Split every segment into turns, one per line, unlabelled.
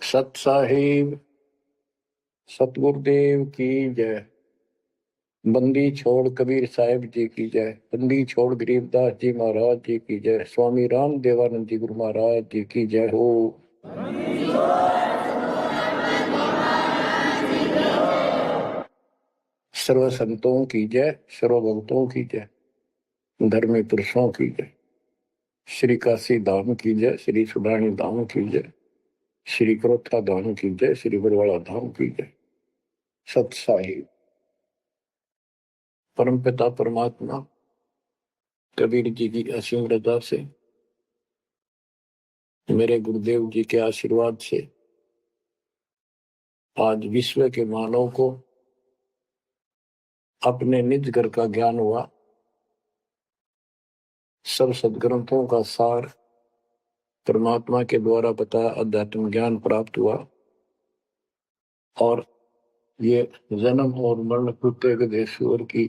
सत साहिब सतगुरुदेव की जय। बंदी छोड़ कबीर साहिब जी की जय। बंदी छोड़ गरीबदास जी महाराज जी की जय। स्वामी राम देवानंद जी गुरु महाराज जी की जय हो। सर्व संतों की जय, सर्व भक्तों की जय, धर्मी पुरुषों की जय। श्री काशी धाम की जय, श्री सुडानी धाम की जय, श्री क्रोथा धाम की जय, श्री बरवाड़ा धाम की जय। सत साहिब परमपिता परमात्मा कबीर जी की असीम रजा से, मेरे गुरुदेव जी के आशीर्वाद से आज विश्व के मानव को अपने निज घर का ज्ञान हुआ। सब सदग्रंथों का सार परमात्मा के द्वारा बताया अध्यात्म ज्ञान प्राप्त हुआ और ये जन्म और मरण प्रत्येक देशवर की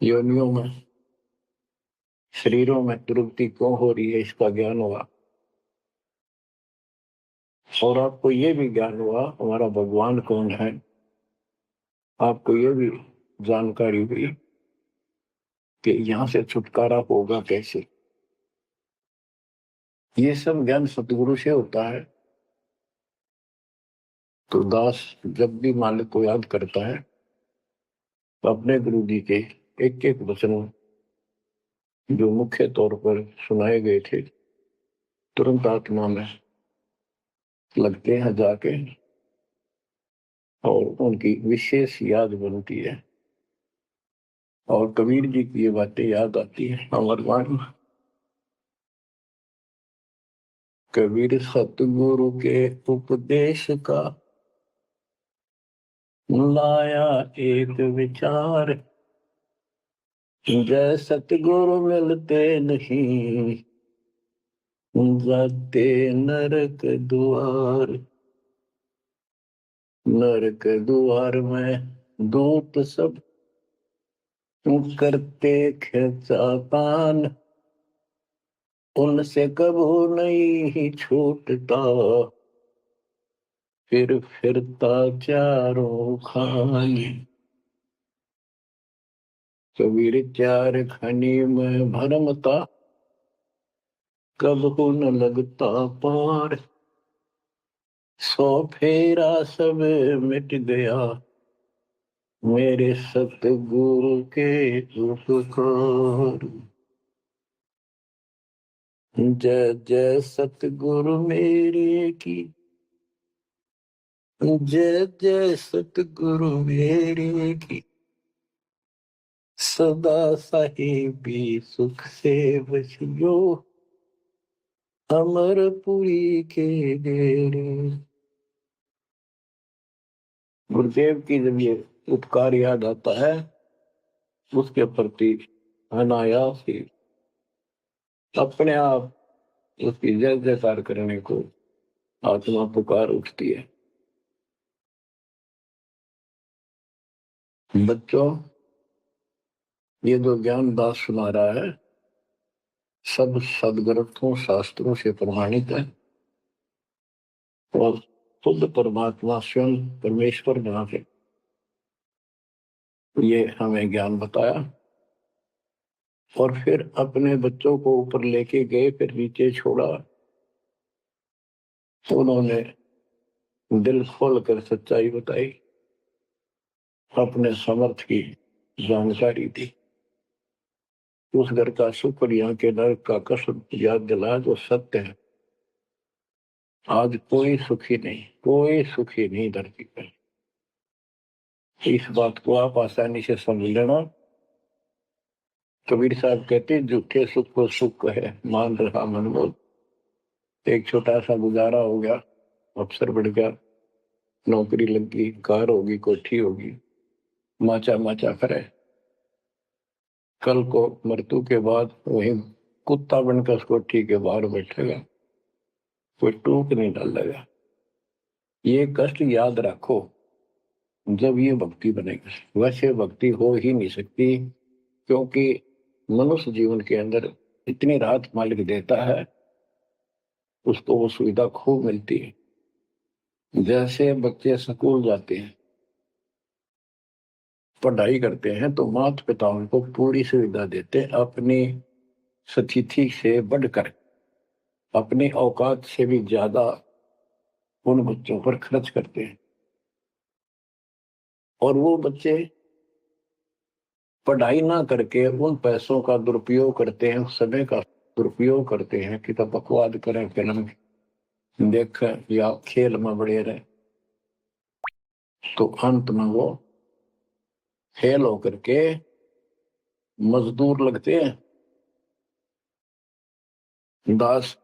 योनियों में, शरीरों में दुर्गति क्यों हो रही है, इसका ज्ञान हुआ। और आपको ये भी ज्ञान हुआ हमारा भगवान कौन है। आपको ये भी जानकारी हुई कि यहाँ से छुटकारा होगा कैसे। ये सब ज्ञान सतगुरु से होता है। तो दास जब भी मालिक को याद करता है तो अपने गुरु जी के एक एक वचन जो मुख्य तौर पर सुनाए गए थे तुरंत आत्मा में लगते हैं जाके और उनकी विशेष याद बनती है और कबीर जी की ये बातें याद आती है। अमरवाणी कबीर सतगुरु के उपदेश का लाया एक विचार, जय सतगुरु मिलते नहीं जाते नरक द्वार। नरक द्वार में दूत सब करते खिंचातान, उनसे कबू नहीं छूटता फिर फिरता चारों खानी। कबीर चार खनी में भरमता कबहू न लगता पार। सौ फेरा सब मिट गया मेरे सतगुरु के उपकार। जय जय सतगुरु मेरे की, जय जय सतगुरु मेरे की। सदा साहिबी सुख से बसियो अमरपुरी के डेरे। गुरुदेव की जब ये उपकार याद आता है उसके प्रति अनायास ही अपने आप उसकी जय जयकार करने को आत्मा पुकार उठती है। बच्चों, ये जो ज्ञान दास सुना रहा है सब सदग्रंथों शास्त्रों से प्रमाणित है और खुद परमात्मा स्वयं परमेश्वर जहाँ से ये हमें ज्ञान बताया और फिर अपने बच्चों को ऊपर लेके गए, फिर नीचे छोड़ा। उन्होंने दिल खोल कर सच्चाई बताई, अपने समर्थ की जानकारी दी। उस घर का सुख और यहाँ के नरक का कष्ट याद दिलाया जो सत्य है। आज कोई सुखी नहीं धरती पर। इस बात को आप आसानी से समझ लेना। कबीर साहब कहते झूठे सुख को सुख है मान रहा मनमोद। एक छोटा सा गुजारा हो गया, अफसर बढ़ गया, नौकरी लग गई, कार होगी, कोठी होगी, माचा माचा करे। कल को मृत्यु के बाद वही कुत्ता बनकर कोठी के बाहर बैठेगा, कोई टूक नहीं डालेगा। ये कष्ट याद रखो जब ये भक्ति बनेगी। वैसे भक्ति हो ही नहीं सकती क्योंकि मनुष्य जीवन के अंदर इतनी राहत मालिक देता है, उसको वो सुविधा खूब मिलती है। जैसे बच्चे स्कूल जाते हैं, पढ़ाई करते हैं, तो माता पिता उनको पूरी सुविधा देते हैं, अपनी स्थिति से बढ़कर, अपनी औकात से भी ज्यादा उन बच्चों पर खर्च करते हैं। और वो बच्चे पढ़ाई ना करके उन पैसों का दुरुपयोग करते हैं, उस समय का दुरुपयोग करते हैं कि तो बकवाद करें, फिल्म देखें या खेल में बढ़े रहे, तो अंत में वो फेल होकर के मजदूर लगते हैं। दास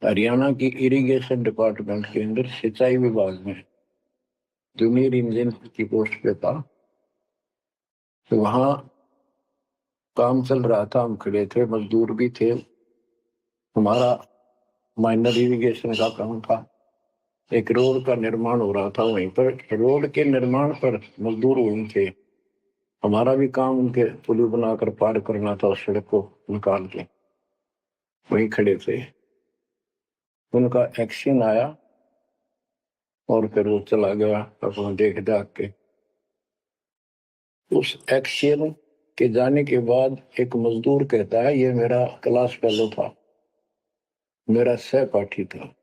हरियाणा की इरिगेशन डिपार्टमेंट के अंदर सिंचाई विभाग में जूनियर इंजीनियर की पोस्ट पे था। तो वहां काम चल रहा था, हम खड़े थे, मजदूर भी थे, हमारा माइनर इरिगेशन का काम था। एक रोड का निर्माण हो रहा था, वहीं पर रोड के निर्माण पर मजदूर वहीं थे। हमारा भी काम उनके पुली बनाकर पार करना था, उस सड़क को निकाल के, वहीं खड़े थे। उनका एक्शन आया और फिर वो चला गया अपना देख दाख के। उस एक्शन के जाने के बाद एक मजदूर कहता है, ये मेरा क्लास फेलो था, मेरा सहपाठी था,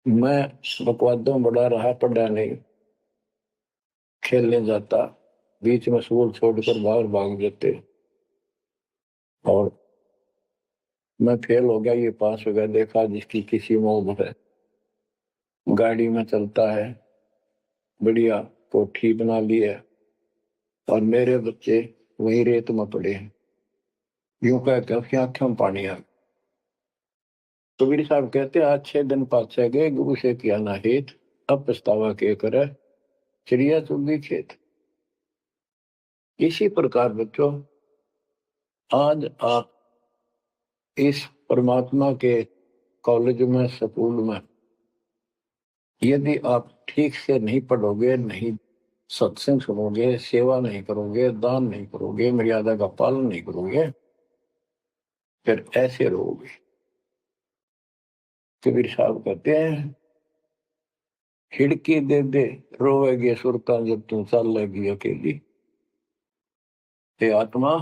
मैं बकवादों बड़ा रहा, पढ़ा नहीं, खेलने जाता, बीच में स्कूल छोड़कर बाहर भाग जाते, और मैं फेल हो गया, ये पास हो गया। देखा जिसकी किसी मोह है, गाड़ी में चलता है, बढ़िया कोठी बना ली है, और मेरे बच्चे वही रेत में पड़े हैं। यूं कहते उसकी आंखों में पानी आ। कबीर साहब कहते, आज 6 दिन पाछे गए, गुरु से किया ना हित, अब पछतावा के करे, चिड़िया चुगी खेत। इसी प्रकार बच्चों, आज आप इस परमात्मा के कॉलेज में, स्कूल में, यदि आप ठीक से नहीं पढ़ोगे, नहीं सत्संग सुनोगे, सेवा नहीं करोगे, दान नहीं करोगे, मर्यादा का पालन नहीं करोगे, फिर ऐसे रहोगे। कबीर साहब कहते हैं, खिड़की दे दे रोवेगी सुरता जब तू चल लेगी अकेली। हे आत्मा,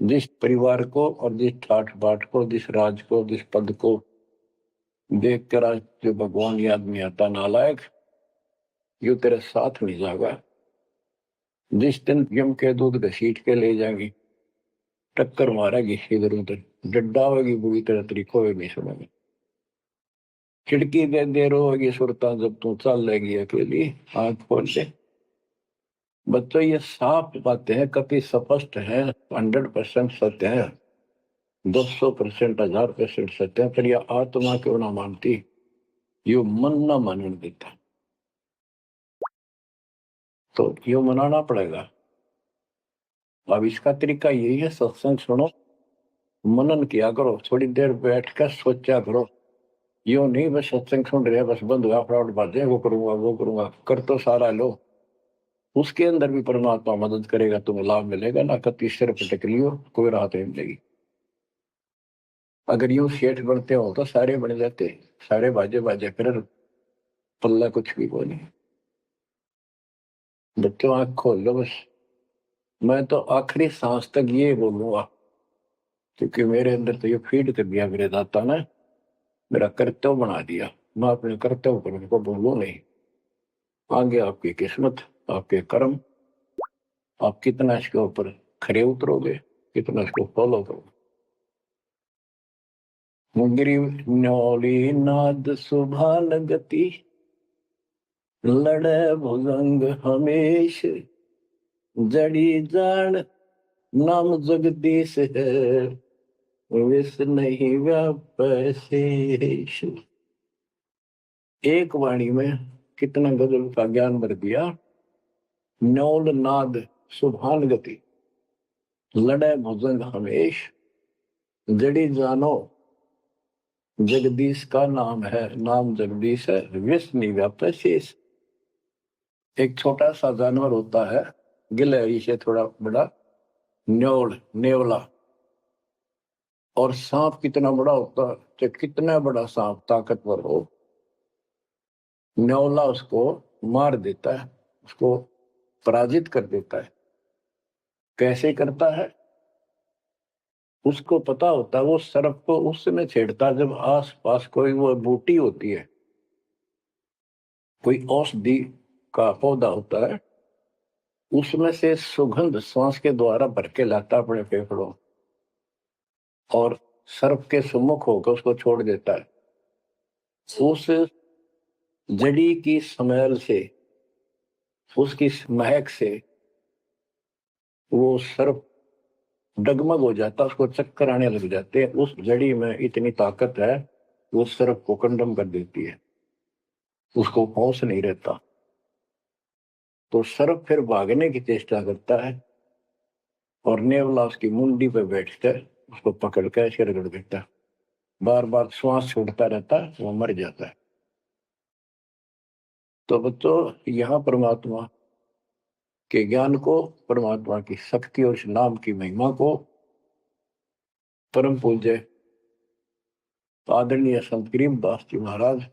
जिस परिवार को और जिस ठाठ बाट को, जिस राज को, जिस पद को देख कर आज जो भगवान याद नहीं आता, नालायक, यू तेरे साथ नहीं जाएगा। जिस दिन यम के दूध घसीट के ले जाएगी, टक्कर मारेगी इधर उधर, डड्डा होगी बुरी तरह, तरीकों में नहीं सुनेगी। खिड़की दे दे रोएगी सुरता जब तू चल लेगी अकेली, आंख खोल दे। बच्चों, ये साफ बातें हैं, कति स्पष्ट है, 100% सत्य है, 200%, 1000% सत्य है, पर यह आत्मा क्यों ना मानती, यो मन ना मानने देता, तो यो मनाना पड़ेगा। अब इसका तरीका यही है, सत्संग सुनो, मनन किया करो, थोड़ी देर बैठ कर सोचा करो। यो नहीं बस सत्संग सुन रहे, बस बंद हुआ फ्रॉड बातें, वो करूंगा वो करूंगा, कर तो सारा लो, उसके अंदर भी परमात्मा मदद करेगा, तुम्हें लाभ मिलेगा ना। कति सिर पटक लियो, कोई राहत नहीं मिलेगी। अगर यूं सेठ बनते हो तो सारे बन जाते, सारे बाजे बाजे फिर पल्ला कुछ भी को नहीं। बच्चों, आंख खोल लो बस। मैं तो आखिरी सांस तक ये बोलूंगा, क्योंकि मेरे अंदर तो ये फीड कर दिया मेरे दाता ने, मेरा कर्तव्य बना दिया। मैं अपने कर्तव्य पर उनको बोलूं नहीं। आगे आपकी किस्मत, आपके कर्म, आप कितना इसके ऊपर खरे उतरोगे, कितना इसको फॉलो करोगे। गिरी न्योली नाद सुभान गति, लड़े भुजंग हमेश, जड़ी जान नाम जगदीश है, विष नहीं व्यापै शेष। एक वाणी में कितना गजल का ज्ञान भर दिया। न्योल नाद सुभान गति, लड़े भुजंग हमेश, जड़ी जानो जगदीश का नाम है, नाम जगदीश है, विष नहीं व्यापै शेष। एक छोटा सा जानवर होता है, गिलहरी से थोड़ा बड़ा, न्योल, नेवला, और सांप कितना बड़ा होता है, तो कितना बड़ा सांप ताकतवर हो, न्योला उसको मार देता है, उसको पराजित कर देता है। कैसे करता है? उसको पता होता है, वो सर्प को उस समय छेड़ता जब आस पास कोई वो बूटी होती है, कोई औषधि का पौधा होता है, उसमें से सुगंध श्वास के द्वारा भर के लाता अपने फेफड़ों, और सर्प के सम्मुख होकर उसको छोड़ देता है। उस जड़ी की स्मेल से, उसकी महक से वो सर्प डगमग हो जाता, उसको चक्कर आने लग जाते हैं। उस जड़ी में इतनी ताकत है, वो सर्प को कंडम कर देती है, उसको होश नहीं रहता। तो सर्प फिर भागने की चेष्टा करता है, और नेवला उसकी मुंडी पे बैठकर उसको पकड़ कर ऐसे रगड़ देता है, बार बार श्वास छोड़ता रहता है, वो मर जाता है। तो बच्चों, यहाँ परमात्मा के ज्ञान को, परमात्मा की शक्ति और इस नाम की महिमा को परम पूज्य आदरणीय संत गरीबदास जी महाराज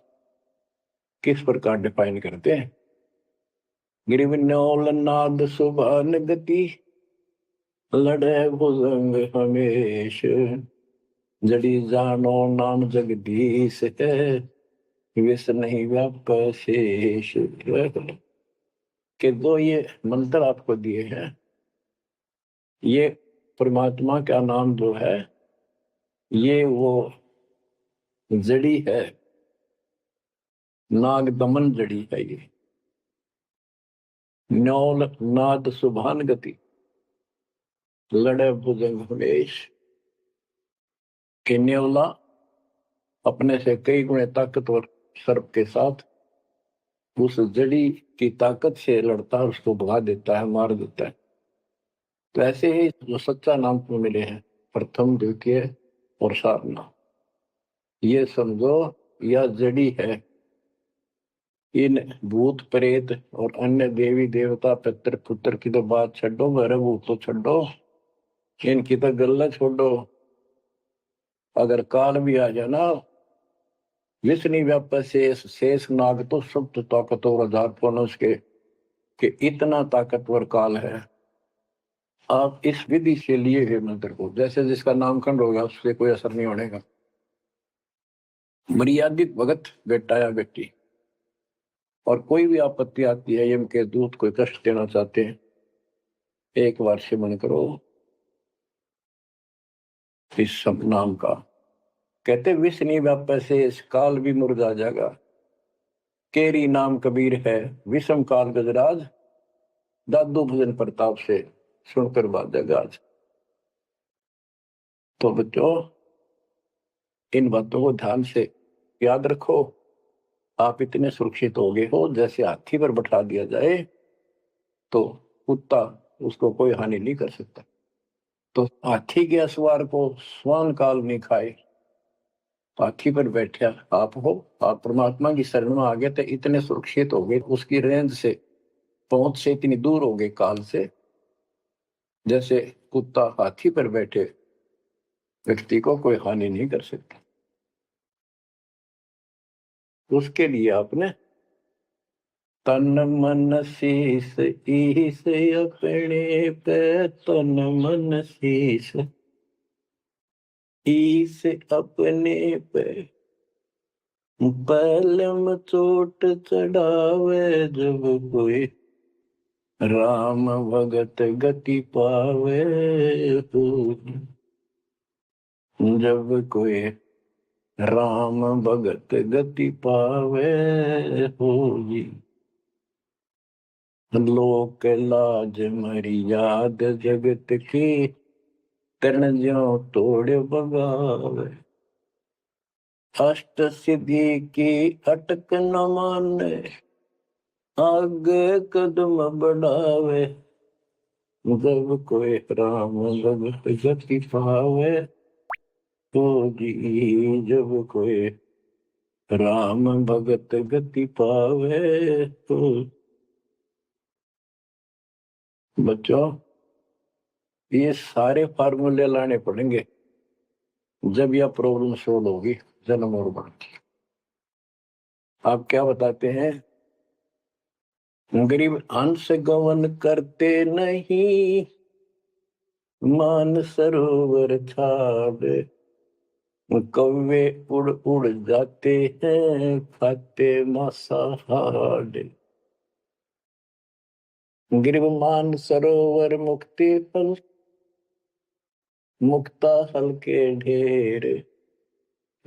किस प्रकार डिफाइन करते हैं। गिरिवन्योल नाद सुभान गति, लड़े भुजंग हमेश, जड़ी जानो नाम जगदीश है, विष नहीं व्याप शेष। के दो ये मंत्र आपको दिए हैं, ये परमात्मा का नाम जो है, ये वो जड़ी है, नाग दमन जड़ी है। ये न्योल नाद सुभान गति, लड़े भुजंग हमेश, के न्योला अपने से कई गुणे ताकतवर सर्प के साथ उस जड़ी की ताकत से लड़ता है, उसको भगा देता है, मार देता है। तो ऐसे ही जो सच्चा नाम को मिले हैं, प्रथम, द्वितीय और सारना, ये समझो यह जड़ी है। इन भूत प्रेत और अन्य देवी देवता पितर पुत्र की तो बात छोड़ो, घर भूत तो छोड़ो, इनकी तो गल्ला छोड़ो। अगर काल भी आ जाए ना, विष्णु व्याप शेष, शेष नाग तो सुप्त ताकतवर हजार पौनस के, कि इतना ताकतवर काल है। आप इस विधि से लिए हुए मंत्र को, जैसे जिसका नामकरण होगा उससे कोई असर नहीं होने का। मर्यादित भगत बेटा या बेटी, और कोई भी आपत्ति आती है, यम के दूत कोई कष्ट देना चाहते हैं, एक बार सिमरन करो इस सब नाम का। कहते विष नहीं व्याप से इस काल भी मुरझा जाएगा, केरी नाम कबीर है, विषम काल गजराज, दादू भजन प्रताप से सुनकर बाजेगा आज। तो बच्चों, इन बातों को ध्यान से याद रखो। आप इतने सुरक्षित हो गए हो, जैसे हाथी पर बैठा दिया जाए तो कुत्ता उसको कोई हानि नहीं कर सकता। तो हाथी के असवार को स्वान काल नहीं खाए, हाथी पर बैठा आप हो, आप परमात्मा की शरण में आ गए तो इतने सुरक्षित हो गए, उसकी रेंज से, पहुंच से इतनी दूर हो गए काल से, जैसे कुत्ता हाथी पर बैठे व्यक्ति को कोई हानि नहीं कर सकता। उसके लिए आपने तन मन शीस ईस अपने पे, तन मन शीस ईस अपने पे, पलम चोट चढ़ावे जब कोई, राम भगत गति पावे हो। जब कोई राम भगत गति पावे होगी, लोक लाज मर्याद जगत की, करण ज्यों तोड़ बगावे। अष्ट सिद्धि की अटक न माने, आगे कदम बढ़ावे। जब कोई राम भगत गति पावे होगी, जब कोई राम भगत गति पावे तो। बच्चों, ये सारे फार्मूले लाने पड़ेंगे, जब यह प्रॉब्लम सोल्व होगी जन्म और मरण की। आप क्या बताते हैं? गरीब हंस गवन करते नहीं, मान सरोवर छाड़, कौवे उड़ उड़ जाते हैं, खाते मांसाहार। गिरव मान सरोवर मुक्ति फल, मुक्ता हल के ढेर,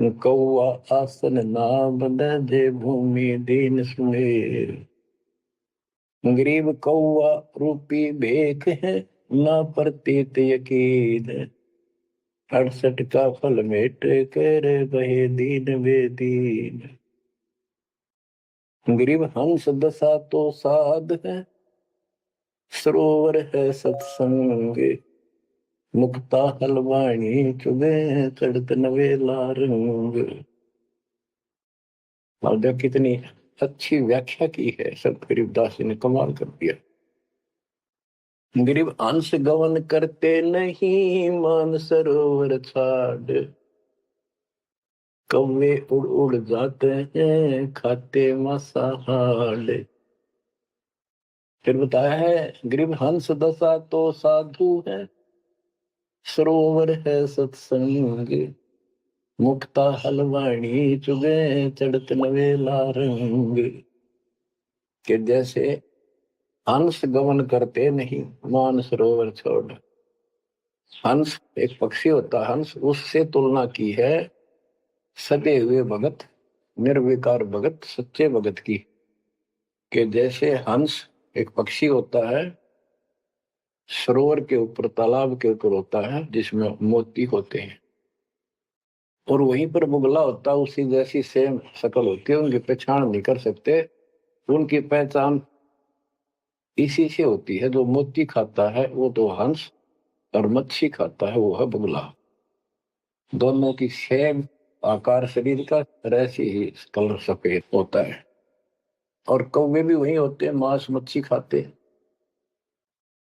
कौआ आसन नाम दे भूमि दीन सुमेर। गरीब कौआ रूपी भेख है, ना प्रतीत यकीन, 68 का फल मेट कर बहे दीन बेदीन। गरीब हंस दशा तो साध है, सरोवर है सत्संग, मुक्ता हलवाणी चुगे चढ़त नवेला रंग। और देखो कितनी अच्छी व्याख्या की है संत गरीबदास जी ने, कमाल कर दिया। गरीब अंश गवन करते नहीं, मान सरोवर छाड़, कौवे उड़ उड़ जाते हैं, खाते मांसाहार। फिर बताया है गरीब हंस दशा तो साधु है, सरोवर है सत्संग, मुक्ता हलवाणी चुगे चढ़त नवेला रंग। कि जैसे हंस गमन करते नहीं, मान सरोवर छोड़। हंस एक पक्षी होता है, हंस उससे तुलना की है सदे हुए भगत, निर्विकार भगत, सच्चे भगत की। कि जैसे हंस एक पक्षी होता है, सरोवर के ऊपर, तालाब के ऊपर होता है जिसमें मोती होते हैं, और वहीं पर बुगला होता है, उसी जैसी सेम शक्ल होती है, उनकी पहचान नहीं कर सकते। उनकी पहचान इसी से होती है, जो मोती खाता है वो तो हंस, और मच्छी खाता है वो है बुगला। दोनों की सेम आकार शरीर का, ऐसे ही कलर सफेद होता है। और कौवे भी वही होते हैं, मांस मच्छी खाते हैं।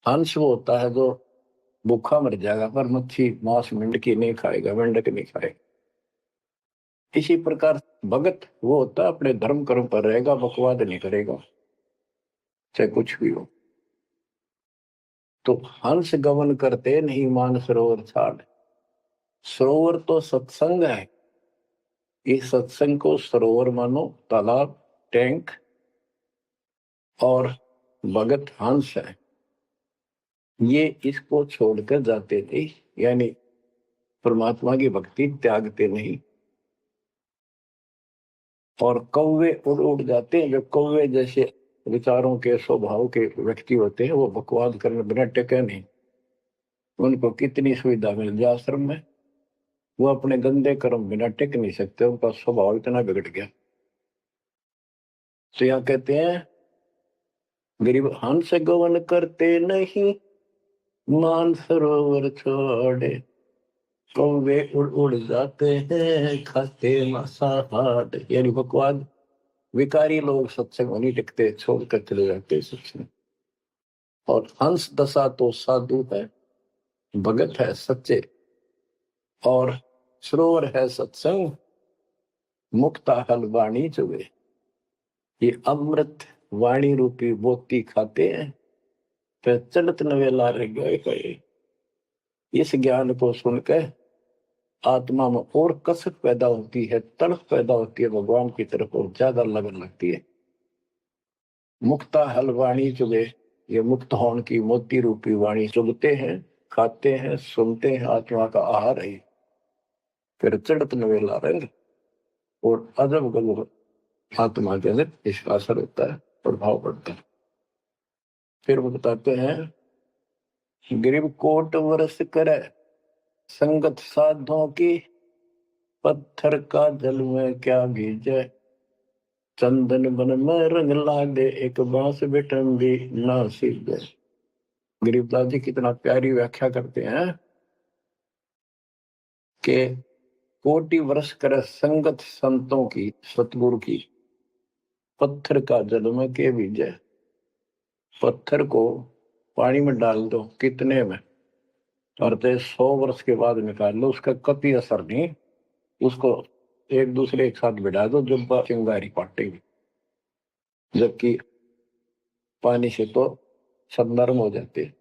हंस वो होता है जो भूखा मर जाएगा, पर मच्छी मांस मेंढकी नहीं खाएगा, मेंढक नहीं खाएगा। इसी प्रकार भगत वो होता है अपने धर्म कर्म पर रहेगा, बकवाद नहीं करेगा, चाहे कुछ भी हो। तो हंस गमन करते नहीं, मान सरोवर छाड़। सरोवर तो सत्संग है, इस सत्संग को सरोवर मानो, तालाब, टैंक, और भगत हंस है, ये इसको छोड़कर जाते थे, यानी परमात्मा की भक्ति त्यागते नहीं। और कौवे उड़ उड़ जाते हैं, जो कौवे जैसे विचारों के स्वभाव के व्यक्ति होते हैं, वो बकवाद करने बिना टेके नहीं। उनको कितनी सुविधा मिल जाए आश्रम में, वो अपने गंदे कर्म बिना टिक नहीं सकते, उनका स्वभाव इतना बिगड़ गया। तो यहाँ कहते हैं गरीब हंस गवन करते नहीं, मान सरोवर छोड़े, कौवे उड़ उड़ जाते हैं, खाते मांसाहार। यानी बकवाद, विकारी लोग सत्संग में नहीं टिकते, छोड़कर चले जाते सत्संग। और हंस दशा तो साधु है, भगत है सच्चे, और सरोवर है सत्संग, मुक्ता हल वाणी चुगे। ये अमृत वाणी रूपी मोती खाते हैं, तो चलत नवेला रह गए। इस ज्ञान को सुनकर आत्मा में और कसक पैदा होती है, तड़प पैदा होती है भगवान की तरफ, और ज्यादा लगन लगती है। मुक्ता हल वाणी चुगे, ये मुक्त होने की मोती रूपी वाणी चुगते हैं, खाते हैं, सुनते हैं, आत्मा का आहार है। फिर चढ़त नवेला रंग, और अजब गजब आत्मा के अंदर इसका असर होता है, प्रभाव पड़ता है। फिर वो बताते हैं गरीब कोट वर्ष करे, संगत साधों की, पत्थर का जल में क्या भीजे, चंदन बन में रंग लागे, एक बांस बेटन भी ना सीधे। गरीबदास जी कितना प्यारी व्याख्या करते हैं कि कोटि वर्ष करे संगत संतों की, सतगुरु की, पत्थर का जल में के भीजे। पत्थर को पानी में डाल दो, कितने में? और तो 100 वर्ष के बाद निकाल लो, उसका कभी असर नहीं। उसको एक दूसरे के साथ बिठा दो, जब चिंगारी पाटेगी, जबकि पानी से तो सब नरम हो जाते।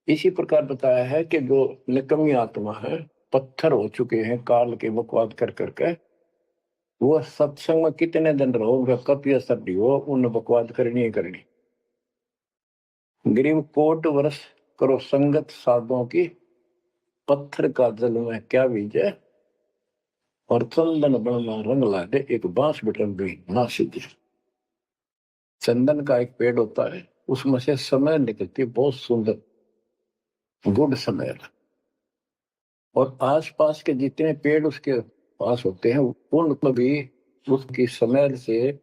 इसी प्रकार बताया है कि जो निकम्मी आत्मा है, पत्थर हो चुके हैं काल के बकवाद कर करके, वो सत्संग में कितने दिन रहो, उनका कभी असर नहीं हो, उन बकवाद करनी ही करनी। गरीब कोट वर्ष करो संगत साधुओं की, पत्थर का जल में क्या बीजे, और चंदन बनना रंग ला दे, एक बांस बिटन भी ना सीधे। चंदन का एक पेड़ होता है, उसमें से समय निकलती बहुत सुंदर गुड समय, और आसपास के जितने पेड़ उसके पास होते हैं, उनमें भी उसकी स्मेल से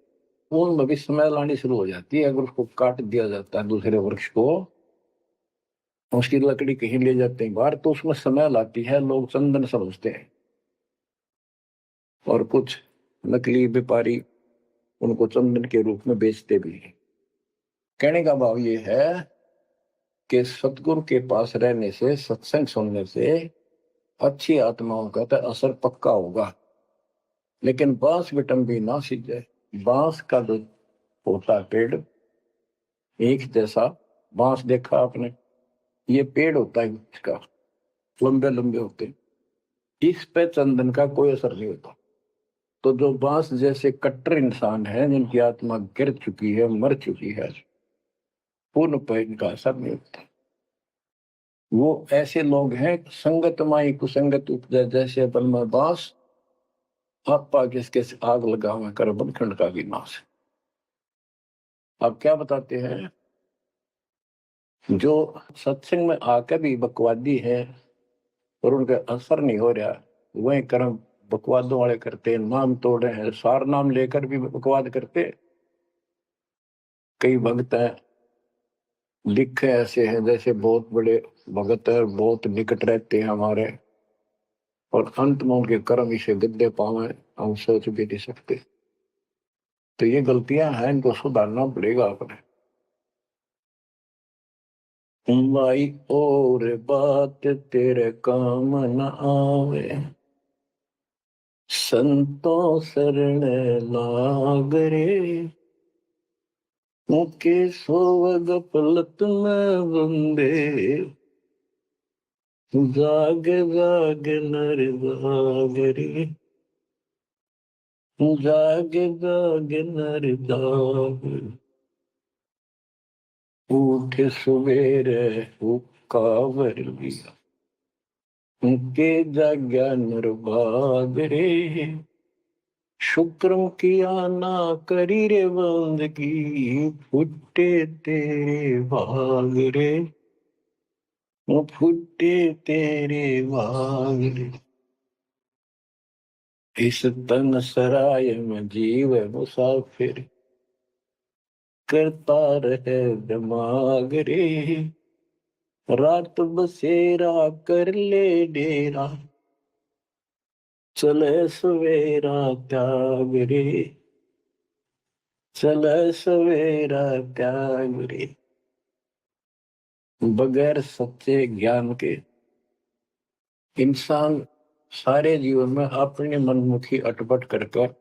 उनमें भी स्मेल आनी शुरू हो जाती है। अगर उसको काट दिया जाता है दूसरे वृक्ष को, उसकी लकड़ी कहीं ले जाते हैं बाहर, तो उसमें स्मेल आती है, लोग चंदन समझते हैं। और कुछ नकली व्यापारी उनको चंदन के रूप में बेचते भी हैं। कहने का भाव ये है कि सतगुरु के पास रहने से, सत्संग सुनने से अच्छी आत्माओं का तो असर पक्का होगा, लेकिन बांस बिटम भी ना सीधे। बांस का जो होता है पेड़, एक जैसा बांस देखा आपने, ये पेड़ होता है इसका, लंबे लंबे होते हैं, इस पे चंदन का कोई असर नहीं होता। तो जो बांस जैसे कट्टर इंसान है, जिनकी आत्मा गिर चुकी है, मर चुकी है, पूर्ण पे इनका असर नहीं होता। वो ऐसे लोग हैं, संगत माई कुसंगत उपजा, जैसे बल में बांस, आपा किसके आग लगा हुआ कर बनखंड का विनाश। अब क्या बताते हैं, जो सत्संग में आकर भी बकवादी है और उनका असर नहीं हो रहा, वही कर्म बकवादों वाले करते, नाम तोड़ रहे हैं, सार नाम लेकर भी बकवाद करते। कई भक्त हैं, लिखे ऐसे हैं जैसे बहुत बड़े भगत है, बहुत निकट रहते हैं हमारे, और अंत में उनके कर्म इसे गद्दे पावे, हम सोच भी नहीं सकते। तो ये गलतियां हैं, इनको सुधारना पड़ेगा अपने। भाई और बात तेरे काम न आवे, संतों शरण लाग रे, मुके सोवग पलत में बंदे, जाग जाग नर जाग रे, जाग जाग नर जाग, उठ सवेरे हुक्कावर लिया, उनके जाग्या नर भाग रे, शुक्रम किया ना करी रे बंदगी, फुटे तेरे भाग रे, फुटे तेरे भाग रे। इस तन सराय में जीव मुसाफिर, करता रहे दिमाग रे, रात बसेरा कर ले डेरा, चले सवेरा त्याग रे, चले सवेरा त्याग रे। बगैर सच्चे ज्ञान के इंसान सारे जीवन में अपने मनमुखी अटपट कर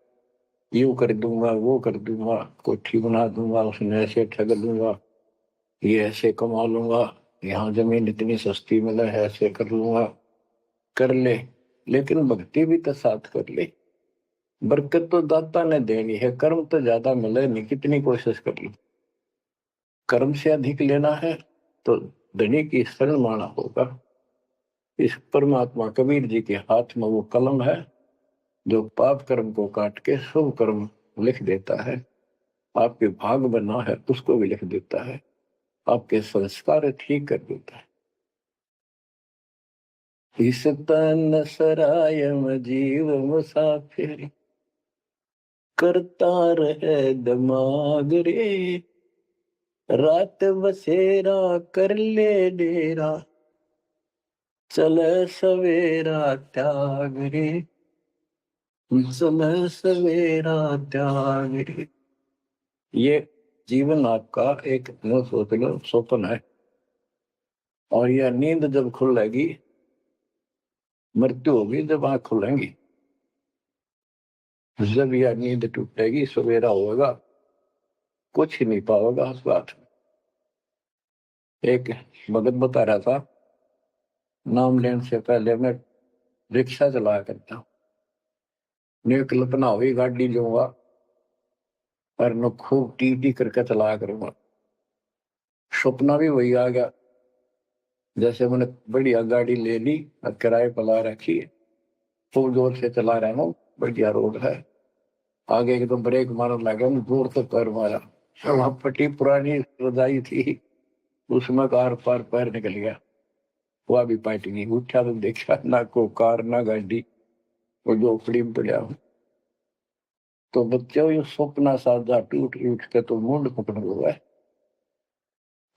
यूं कर दूंगा, वो कर दूंगा, कोठी बना दूंगा, उसने ऐसे ठग लूंगा, ये ऐसे कमा लूंगा, यहाँ जमीन इतनी सस्ती मिला है, ऐसे कर लूंगा, कर ले। लेकिन भक्ति भी तो साथ कर ले, बरकत तो दाता ने देनी है, कर्म तो ज्यादा मिले नहीं, कितनी कोशिश कर लो, कर्म से अधिक लेना है तो धनी की शरण माना होगा। इस परमात्मा कबीर जी के हाथ में वो कलम है, जो पाप कर्म को काट के शुभ कर्म लिख देता है। आपके भाग बना है उसको भी लिख देता है, आपके संस्कार ठीक कर देता है। इस तन सराय में जीव मुसाफिर, करता रहे दिमाग रे, रात बसेरा कर ले डेरा, चले सवेरा त्याग रे, चले सवेरा त्याग रे। ये जीवन आपका एक न सोच लो स्वप्न है, और यह नींद जब खुलेगी, मृत्यु होगी जब आंख खुलेंगी, जब यह नींद टूटेगी, सवेरा होगा, कुछ ही नहीं पाओगा उस बात में। एक भगत बता रहा था, नाम लेने से पहले मैं रिक्शा चलाया करता हूँ, ने कल्पना हुई गाड़ी लूंगा और न खूब टी टी करके चलाया करूंगा। सपना भी वही आ गया, जैसे मैंने बढ़िया गाड़ी ले ली और किराए पर ला रखी है, खूब जोर से चला रहा हूँ, बढ़िया रोड है, आगे एकदम ब्रेक मारने लगा, जोर से पैर मारा, वहां पट्टी पुरानी रजाई थी, उसमें कार पार पैर निकल गया, वह भी पाट गई। उठा तो देखा ना को कार ना गाड़ी, वो झोपड़ी में पड़ा हूँ। तो बच्चों ये सपना साधा टूट उठ के तो मुंड पकड़ हुआ है।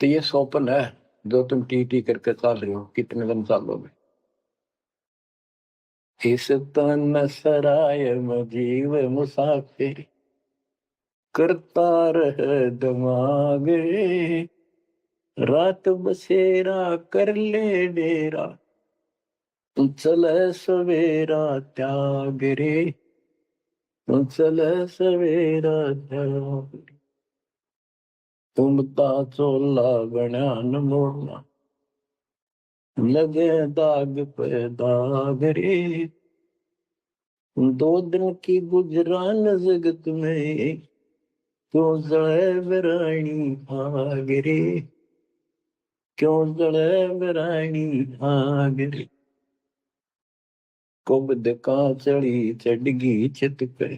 तो ये स्वप्न है जो तुम टी टी करके चल रहे हो, कितने दिन चालोगे। इस तन सराय में जीव मुसाफिर, करता रह दिमाग रे, रात बसेरा कर ले डेरा, चले सवेरा त्याग रे, चले सवेरा त्याग रे। तुम ता चोला बना न मोड़ना, लगे दाग पे दाग रे, दो दिन की गुजरान जगत में, क्यों जड़े बिरानी आग रे, क्यों जड़े बिरानी आग रे। कुबद का चढ़ी चढ़गी छित पे,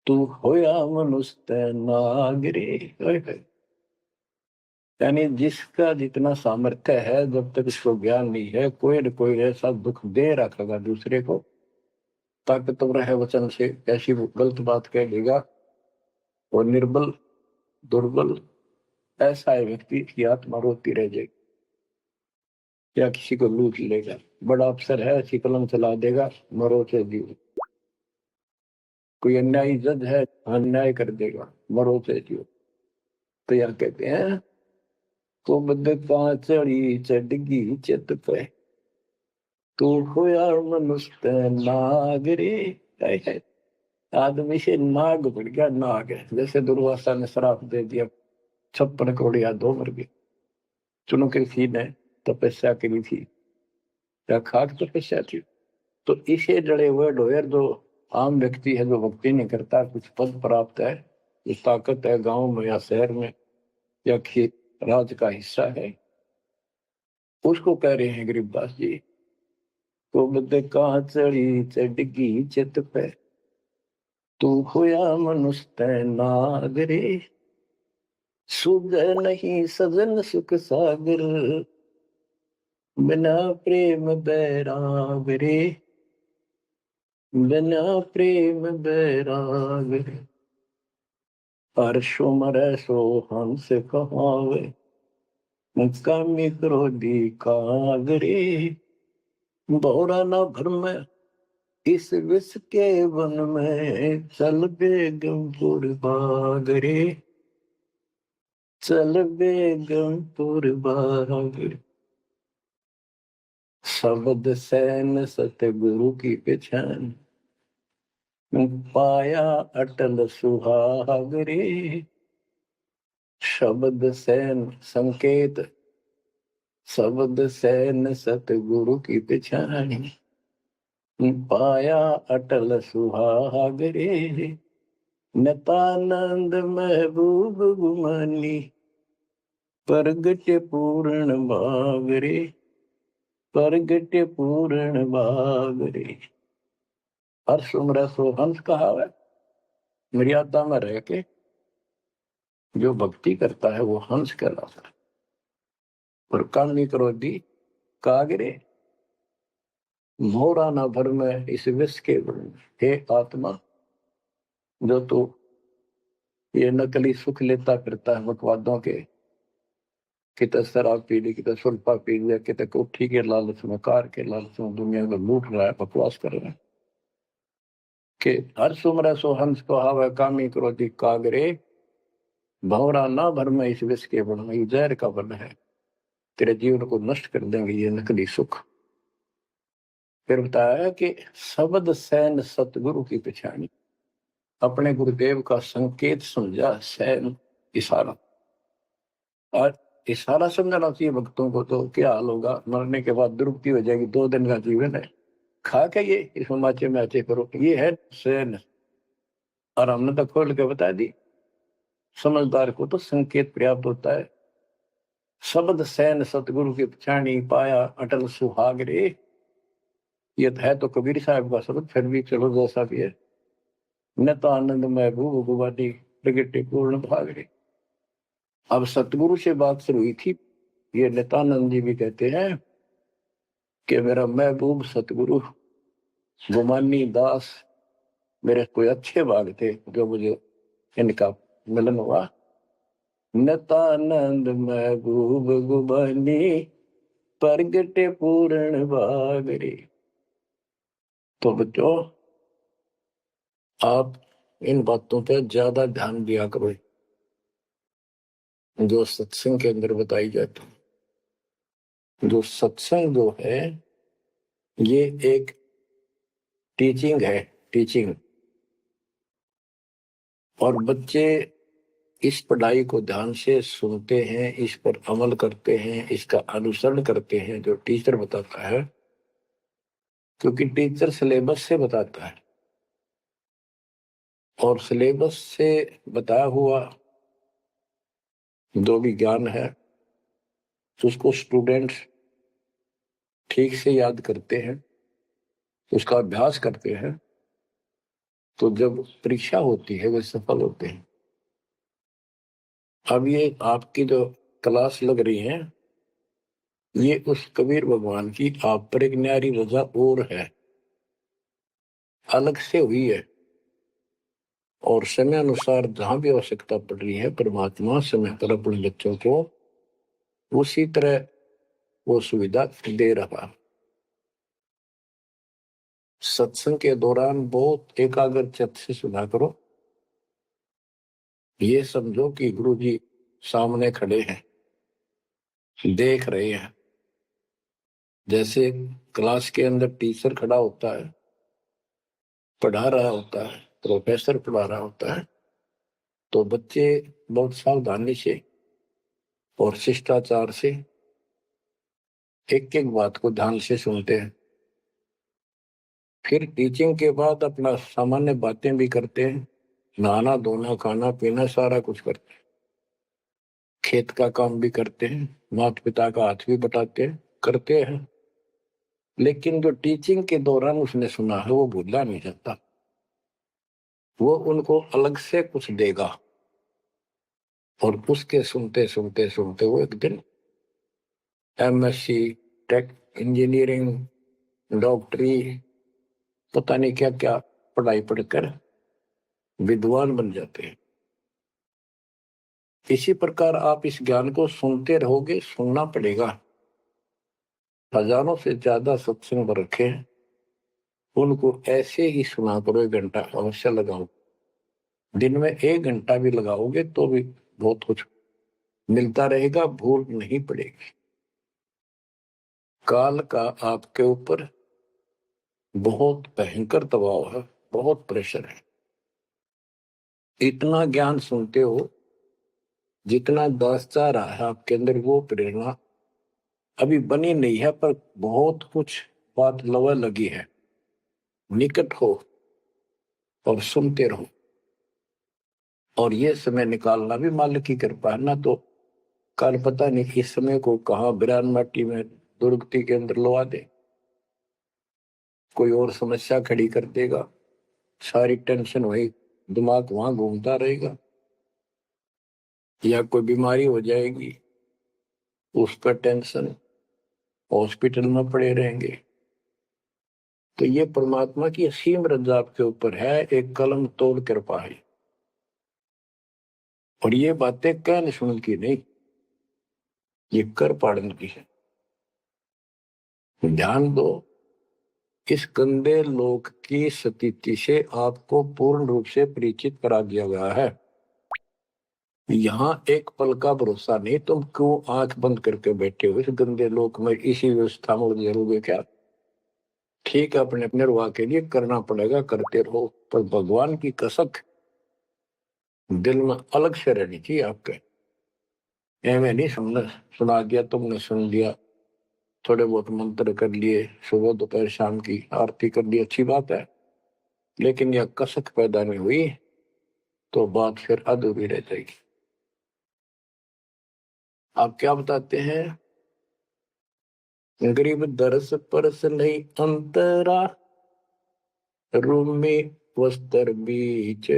तू होया मनुष्य नाग रे। यानी जिसका जितना सामर्थ्य है, जब तक उसको ज्ञान नहीं है, कोई न कोई ऐसा दुख दे रखेगा दूसरे को, ताकतवर है वचन से ऐसी गलत बात कह देगा, और निर्बल दुर्बल ऐसा है व्यक्ति की आत्मा रोती रह जाएगी, या किसी को लूट लेगा। बड़ा अफसर है, ऐसी कलम चला देगा, मरो से जीव। कोई अन्यायी जज है, अन्याय कर देगा, मरो से जीव। तो यह कहते हैं, तो बद का चढ़ी चढ़गी चित पे, तू होया मनुष्य नाग रे। आदमी से नाग बढ़ गया, नाग है। जैसे दुर्वासा ने श्राप दे दिया, 56 करोड़ दो मर गए। चुनौती ने तपस्या करी थी, या खाक तपस्या थी। तो इसे जड़े हुए ढोयर जो आम व्यक्ति है, जो भक्ति नहीं करता, कुछ पद प्राप्त है, जो ताकत है गांव में या शहर में या खेत राज का हिस्सा है, उसको कह रहे हैं गरीबदास जी, तो बद का चढ़ी चढ़गी चित पे, तू होया मनुष्य नाग रे, सुध नहीं सजन सुख सागर, बिना प्रेम बैराग रे, बिना प्रेम बैराग रे। हर्षो मरै सो हंस कहावे, कामी क्रोधी काग रे, भौरा न भ्रम इस विष के वन में, चल बेगमपुर बाग रे, चल बेगमपुर बाग रे। शब्द सैन सतगुरु की पहचान, पाया अटल सुहाग रे। शब्द सैन संकेत, शब्द सैन सतगुरु की पहचान, पाया अटल सुहाग रे। नतानंद महबूब गुमानी, प्रगट पूर्ण भाग रे, प्रगट पूर्ण भाग रे। हर्ष उमरै सो हंस कहावे, मर्यादा में रह के जो भक्ति करता है वो हंस कहलाता है। और कामी क्रोधी कागरे, मोरा न भर में इस विष के वर्ण। हे आत्मा, जो तू ये नकली सुख लेता फिरता है बकवादों के, कितने शराब पी ली, कितने सुल्फा पी लिया, कितने कोठी के लालच में, कार के लालच में दुनिया को लूट रहा है, बकवास कर रहा है, कि हर सुमर सो हंस को हावे, कामी क्रोधी कागरे, भौरा ना भर में इस विष के वर्ण में, जहर का वर्ण है। तेरे जीवन को नष्ट कर देंगे ये नकली सुख। फिर बताया कि शब्द सैन सतगुरु की पहचानी, अपने गुरुदेव का संकेत समझा सैन इशारा। और इशारा समझना चाहिए भक्तों को, तो क्या हाल होगा, मरने के बाद दुर्गति हो जाएगी। 2 दिन का जीवन है, खा के ये इस माचे में आचे करो, ये है सैन। और हमने तो खोल के बता दी, समझदार को तो संकेत पर्याप्त होता है। शब्द सैन सतगुरु की पहचानी, पाया अटल सुहाग रे। ये है तो कबीर साहब का शब्द, फिर भी चलो जैसा भी है। न तो आनंद महबूब गुवादी प्रगटे पूर्ण भाग रे। अब सतगुरु से बात शुरू हुई थी। ये नित्यानंद जी भी कहते हैं कि मेरा महबूब सतगुरु गुमानी दास, मेरे कोई अच्छे भाग थे जो मुझे इनका मिलन हुआ। नित्यानंद महबूब गुमानी प्रगटे पूर्ण भाग रे। तो बच्चों, आप इन बातों पे ज्यादा ध्यान दिया करो जो सत्संग के अंदर बताई जाती है। जो सत्संग जो है ये एक टीचिंग है, टीचिंग। और बच्चे इस पढ़ाई को ध्यान से सुनते हैं, इस पर अमल करते हैं, इसका अनुसरण करते हैं जो टीचर बताता है, क्योंकि टीचर सिलेबस से बताता है। और सिलेबस से बताया हुआ जो भी ज्ञान है उसको स्टूडेंट्स ठीक से याद करते हैं, उसका अभ्यास करते हैं, तो जब परीक्षा होती है वे सफल होते हैं। अब ये आपकी जो क्लास लग रही है, ये उस कबीर भगवान की आप पर एक न्यारी वजह और है, अलग से हुई है। और समय अनुसार जहां भी आवश्यकता पड़ रही है, परमात्मा समय पर अपने बच्चों को उसी तरह वो सुविधा दे रहा। सत्संग के दौरान बहुत एकाग्र चित्त से सुना करो। ये समझो कि गुरु जी सामने खड़े हैं, देख रहे हैं। जैसे क्लास के अंदर टीचर खड़ा होता है, पढ़ा रहा होता है, प्रोफेसर पढ़ा रहा होता है, तो बच्चे बहुत सावधानी से और शिष्टाचार से एक एक बात को ध्यान से सुनते हैं। फिर टीचिंग के बाद अपना सामान्य बातें भी करते हैं, नहाना धोना खाना पीना सारा कुछ करते हैं, खेत का काम भी करते हैं, माता पिता का हाथ भी बटाते हैं, करते हैं। लेकिन जो टीचिंग के दौरान उसने सुना है वो भूलना नहीं चाहता, वो उनको अलग से कुछ देगा। और उसके सुनते सुनते सुनते वो एक दिन एमएससी, टेक, इंजीनियरिंग, डॉक्टरी, पता नहीं क्या क्या पढ़ाई पढ़कर विद्वान बन जाते हैं। इसी प्रकार आप इस ज्ञान को सुनते रहोगे, सुनना पड़ेगा। हजारों से ज्यादा सत्संग रखे, उनको ऐसे ही सुना करो। 1 घंटा अवश्य लगाओ, दिन में 1 घंटा भी लगाओगे तो भी बहुत कुछ मिलता रहेगा, भूल नहीं पड़ेगी। काल का आपके ऊपर बहुत भयंकर दबाव है, बहुत प्रेशर है। इतना ज्ञान सुनते हो, जितना दास चाह रहा है आपके अंदर, वो प्रेरणा अभी बनी नहीं है, पर बहुत कुछ बात लवा लगी है। निकट हो और सुनते रहो। और ये समय निकालना भी मालिक की कृपा है ना, तो कल पता नहीं इस समय को कहाँ बिरान माटी में दुर्गति के अंदर लवा दे, कोई और समस्या खड़ी कर देगा, सारी टेंशन वही दिमाग वहां घूमता रहेगा, या कोई बीमारी हो जाएगी उस पर टेंशन, हॉस्पिटल में पड़े रहेंगे। तो ये परमात्मा की असीम रजा आपके ऊपर है, एक कलम तोड़ कृपा है। और ये बातें कहने सुन की नहीं, ये कर पाड़न की है। ध्यान दो, इस गंदे लोक की स्थिति से आपको पूर्ण रूप से परिचित करा दिया गया है। यहाँ एक पल का भरोसा नहीं, तुम क्यों आंख बंद करके बैठे हो इस गंदे लोक में, इसी व्यवस्था में उलझे रहोगे क्या? ठीक है, अपने अपने निर्वाह के लिए करना पड़ेगा, करते रहो, पर भगवान की कसक दिल में अलग से रहनी चाहिए आपके। एवं नहीं समझ सुना दिया तुमने, सुन लिया, थोड़े बहुत मंत्र कर लिए, सुबह दोपहर शाम की आरती कर ली, अच्छी बात है, लेकिन यह कसक पैदा नहीं हुई तो बात फिर अधूरी रह जाएगी। आप क्या बताते हैं? गरीब दरस परस नहीं अंतरा, रूम में वस्त्र बीच,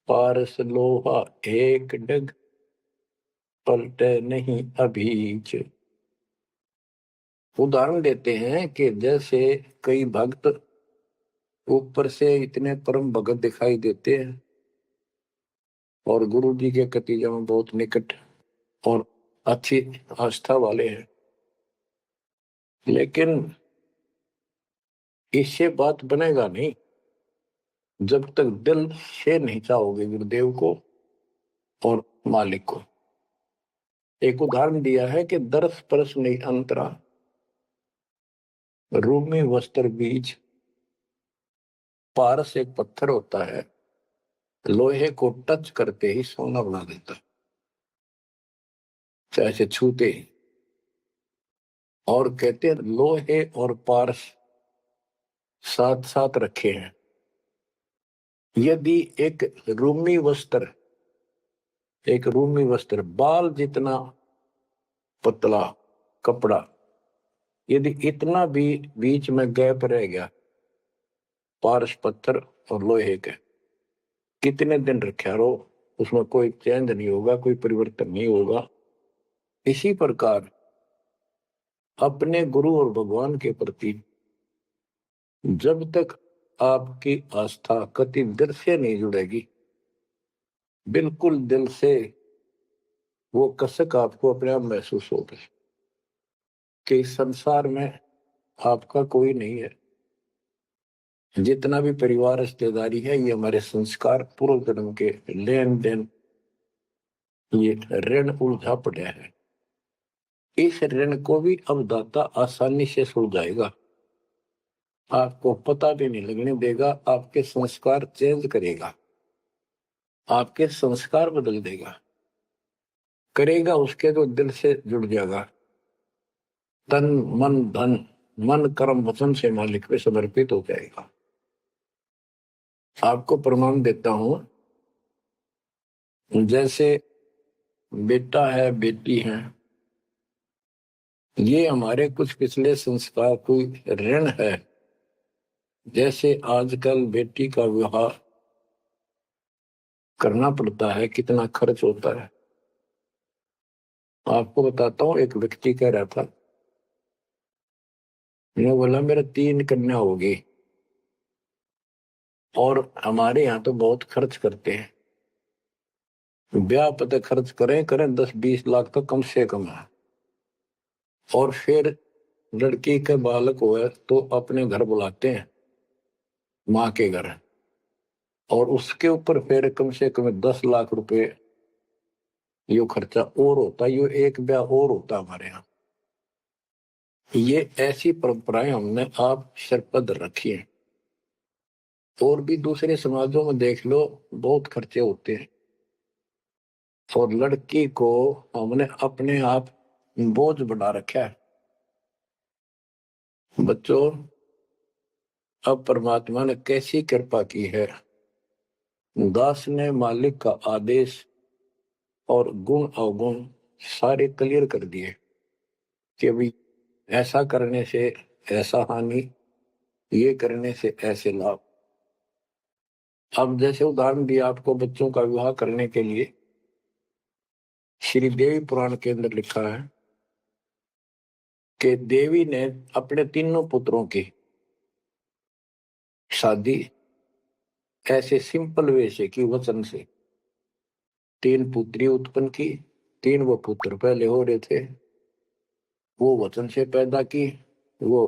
पारस लोहा एक डग, पलटे नहीं अभीच। उदाहरण देते हैं कि जैसे कई भक्त ऊपर से इतने परम भगत दिखाई देते हैं और गुरु जी के कतीजा में बहुत निकट और अच्छी आस्था वाले हैं, लेकिन इससे बात बनेगा नहीं जब तक दिल से नहीं चाहोगे गुरुदेव को और मालिक को। एक उदाहरण दिया है कि दरस परस नहीं अंतरा, रूमी वस्त्र बीच। पारस एक पत्थर होता है, लोहे को टच करते ही सोना बना देता है, चाहे से छूते ही। और कहते हैं लोहे और पारस साथ साथ रखे हैं। यदि एक रूमी वस्त्र बाल जितना पतला कपड़ा, यदि इतना भी बीच में गैप रह गया पारस पत्थर और लोहे के, कितने दिन रखे रहो, उसमें कोई चेंज नहीं होगा, कोई परिवर्तन नहीं होगा। इसी प्रकार अपने गुरु और भगवान के प्रति जब तक आपकी आस्था कति दिल से नहीं जुड़ेगी, बिल्कुल दिल से, वो कसक आपको अपने आप महसूस होगी कि इस संसार में आपका कोई नहीं है। जितना भी परिवार रिश्तेदारी है, ये हमारे संस्कार पूर्व जन्म के लेन देन, ये ऋण उलझा पड़ा है। इस ऋण को भी अब दाता आसानी से सुलझाएगा, आपको पता भी नहीं लगने देगा, आपके संस्कार चेंज करेगा, आपके संस्कार बदल देगा, करेगा उसके जो दिल से जुड़ जाएगा, तन मन धन, मन कर्म वचन से मालिक पे समर्पित हो जाएगा। आपको प्रमाण देता हूं, जैसे बेटा है बेटी है, ये हमारे कुछ पिछले संस्कार कोई ऋण है। जैसे आजकल बेटी का विवाह करना पड़ता है, कितना खर्च होता है। आपको बताता हूँ, एक व्यक्ति कह रहा था, मैंने बोला मेरा 3 कन्या होगी और हमारे यहाँ तो बहुत खर्च करते हैं, ब्याह पता खर्च करें करें 10-20 लाख तो कम से कम है, और फिर लड़की के बालक हुए तो अपने घर बुलाते हैं, माँ के घर, और उसके ऊपर फिर कम से कम 10 लाख रुपए यो खर्चा और होता है। यो एक ब्याह और होता है हमारे यहाँ। ये ऐसी परंपराएं हमने आप सिर पर रखी है। और भी दूसरे समाजों में देख लो, बहुत खर्चे होते हैं, और लड़की को हमने अपने आप बोझ बना रखा है। बच्चों, अब परमात्मा ने कैसी कृपा की है, दास ने मालिक का आदेश और गुण अवगुण सारे क्लियर कर दिए कि भाई ऐसा करने से ऐसा हानि, ये करने से ऐसे लाभ। अब जैसे उदाहरण दिया आपको बच्चों का विवाह करने के लिए, श्री देवी पुराण के अंदर लिखा है कि देवी ने अपने तीनों पुत्रों की शादी ऐसे सिंपल वे से की, वचन से। 3 पुत्री उत्पन्न की, 3 वो पुत्र पहले हो रहे थे, वो वचन से पैदा की, वो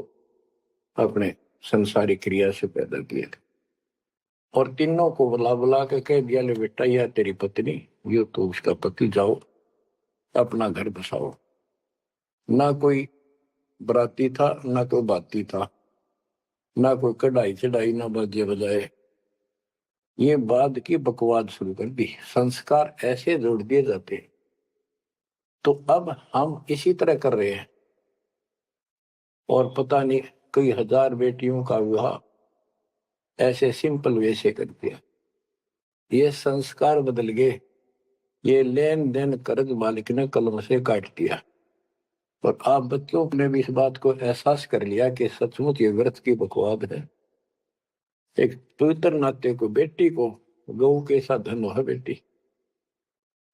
अपने संसारी क्रिया से पैदा किए थे। और तीनों को बुला बुला के कह दिया, ले बेटा यह तेरी पत्नी, ये तो उसका पति, जाओ अपना घर बसाओ। ना कोई बराती था, ना कोई बाती था, ना कोई कढ़ाई चढ़ाई, ना बाजे बजाए। ये बाद की बकवाद शुरू कर दी, संस्कार ऐसे जोड़ दिए जाते। तो अब हम इसी तरह कर रहे हैं, और पता नहीं कई हजार बेटियों का विवाह ऐसे सिंपल वे से कर दिया। ये संस्कार बदल गए, ये लेन देन कर्ज मालिक ने कलम से काट दिया। और आप बच्चों ने भी इस बात को एहसास कर लिया कि सचमुच ये व्यर्थ की बकवाद है। एक पवित्र नाते को, बेटी को गऊ के साथ धन है बेटी,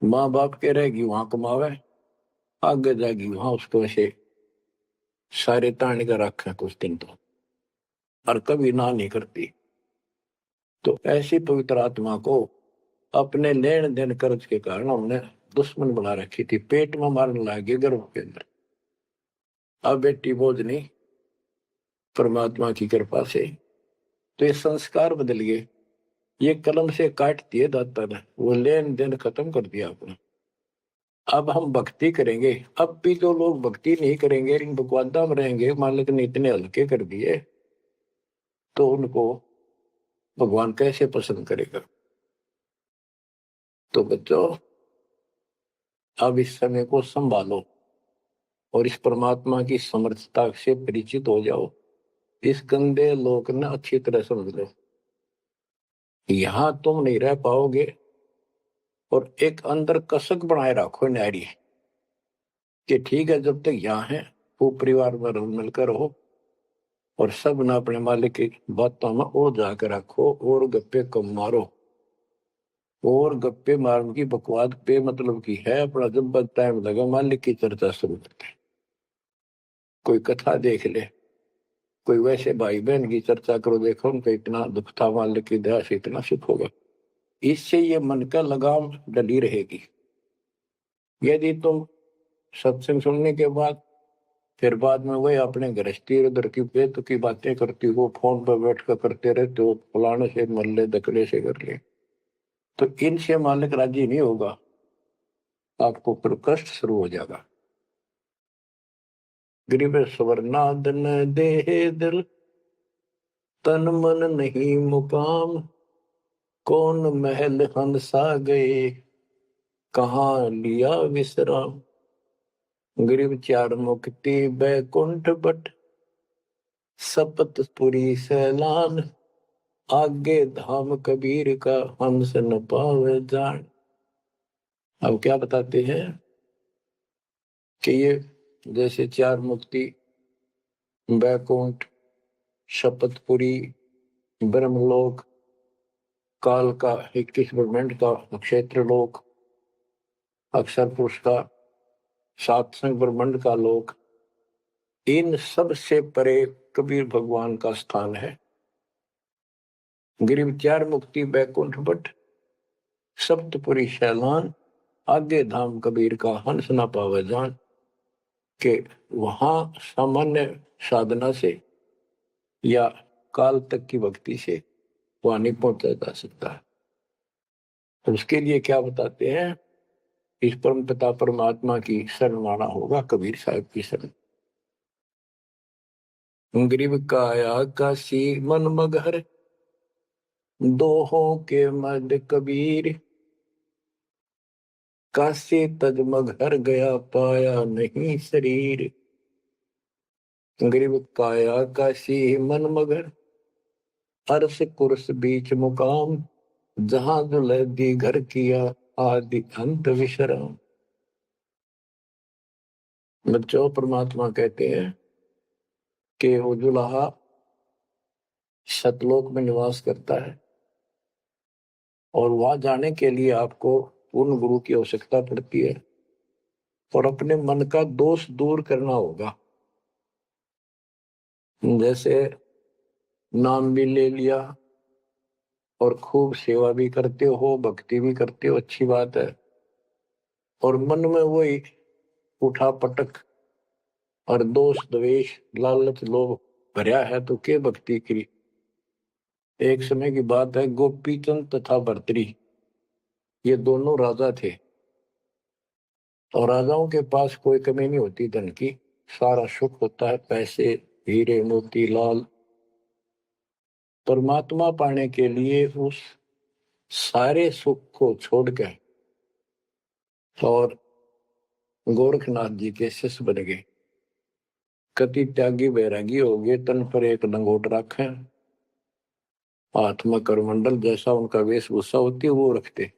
माँ बाप के रहेगी वहां कमावे, आगे जाएगी वहां उसको ऐसे सारे ताने का रखा कुछ दिन तो, और कभी ना नहीं करती। तो ऐसी पवित्र आत्मा को अपने लेन देन कर्ज के कारण हमने दुश्मन बना रखी थी, पेट में मारने लगे गर्भ के अंदर। अब बेटी बोझ नहीं, परमात्मा की कृपा से तो ये संस्कार बदल गए। ये कलम से काट दिए दाता ने, वो लेन देन खत्म कर दिया आपने। अब हम भक्ति करेंगे। अब भी जो लोग भक्ति नहीं करेंगे, इन बकवादा में रहेंगे, मालिक ने इतने हल्के कर दिए, तो उनको भगवान कैसे पसंद करेगा। तो बच्चों, अब इस समय को संभालो और इस परमात्मा की समर्थता से परिचित हो जाओ। इस गंदे लोक ने अच्छी तरह समझ लो, यहां तुम नहीं रह पाओगे। और एक अंदर कसक बनाए रखो नारी कि ठीक है, जब तक यहाँ है वो परिवार में रल मिलकर रहो, और सब ना अपने मालिक की बातों में और जाकर रखो, और गप्पे कम मारो। और गप्पे मारने की बकवाद पे मतलब की है, अपना जब टाइम लगा मालिक की चर्चा शुरू करते हैं। कोई कथा देख ले, कोई वैसे भाई बहन की चर्चा करो, देखो उनका इतना दुख था, मालिक की दया से इतना सुख होगा। इससे ये मन का लगाव डली रहेगी। यदि तुम सत्संग सुनने के बाद फिर बाद में वही अपने गृहस्थी उधर की बेत की बातें करती हो, फोन पर बैठ कर करते रहते हो, फलाने से मल्ले दकड़े से कर ले, तो इनसे मालिक राजी नहीं होगा, आपको फिर कष्ट शुरू हो जाएगा। गरीब स्वर्णादन देह दिल, तन मन नहीं मुकाम, कौन महल हंसा गए, कहाँ लिया विश्राम। गरीब चार मुक्ति बैकुंठ बट, सपतपुरी सैलान, आगे धाम कबीर का हंस न पावे जान। अब क्या बताते हैं कि ये जैसे चार मुक्ति, बैकुंठ, शपथपुरी, ब्रह्मलोक, काल का 21 ब्रह्मांड का क्षेत्र लोक, अक्षर पुरुष का 7 संग ब्रह्मांड का लोक, इन सब से परे कबीर भगवान का स्थान है। गिरिव चार मुक्ति बैकुंठ बट, सप्तपुरी शैलान, आगे धाम कबीर का हंस न पावे जान। के वहां सामान्य साधना से या काल तक की भक्ति से वहां नहीं पहुंचा जा सकता है। तो उसके लिए क्या बताते हैं, इस परम पिता परमात्मा की शरण माना होगा, कबीर साहब की शरण। गरीब काया काशी मन मगहर, दोहों के मद कबीर, काशी तज मगहर गया पाया नहीं शरीर। गरीब काया काशी मन मगर, अर्श कुर्स बीच मुकाम, जहां दुलहदी घर किया आदि अंत विश्राम। बच्चों, परमात्मा कहते हैं कि वो दुल्हा सतलोक में निवास करता है, और वहां जाने के लिए आपको पूर्ण गुरु की आवश्यकता पड़ती है, और अपने मन का दोष दूर करना होगा। जैसे नाम भी ले लिया और खूब सेवा भी करते हो, भक्ति भी करते हो, अच्छी बात है, और मन में वही उठा पटक और दोष द्वेष लालच लोभ भरया है, तो के भक्ति करी। एक समय की बात है, गोपी चंद तथा भर्तरी ये दोनों राजा थे और राजाओं के पास कोई कमी नहीं होती धन की, सारा सुख होता है, पैसे, हीरे, मोती, लाल। परमात्मा पाने के लिए उस सारे सुख को छोड़कर और गोरखनाथ जी के शिष्य बन गए। कति त्यागी बैरागी हो गए, तन पर एक लंगोट रखे, हाथ में करमंडल, जैसा उनका वेशभूषा होती है वो रखते।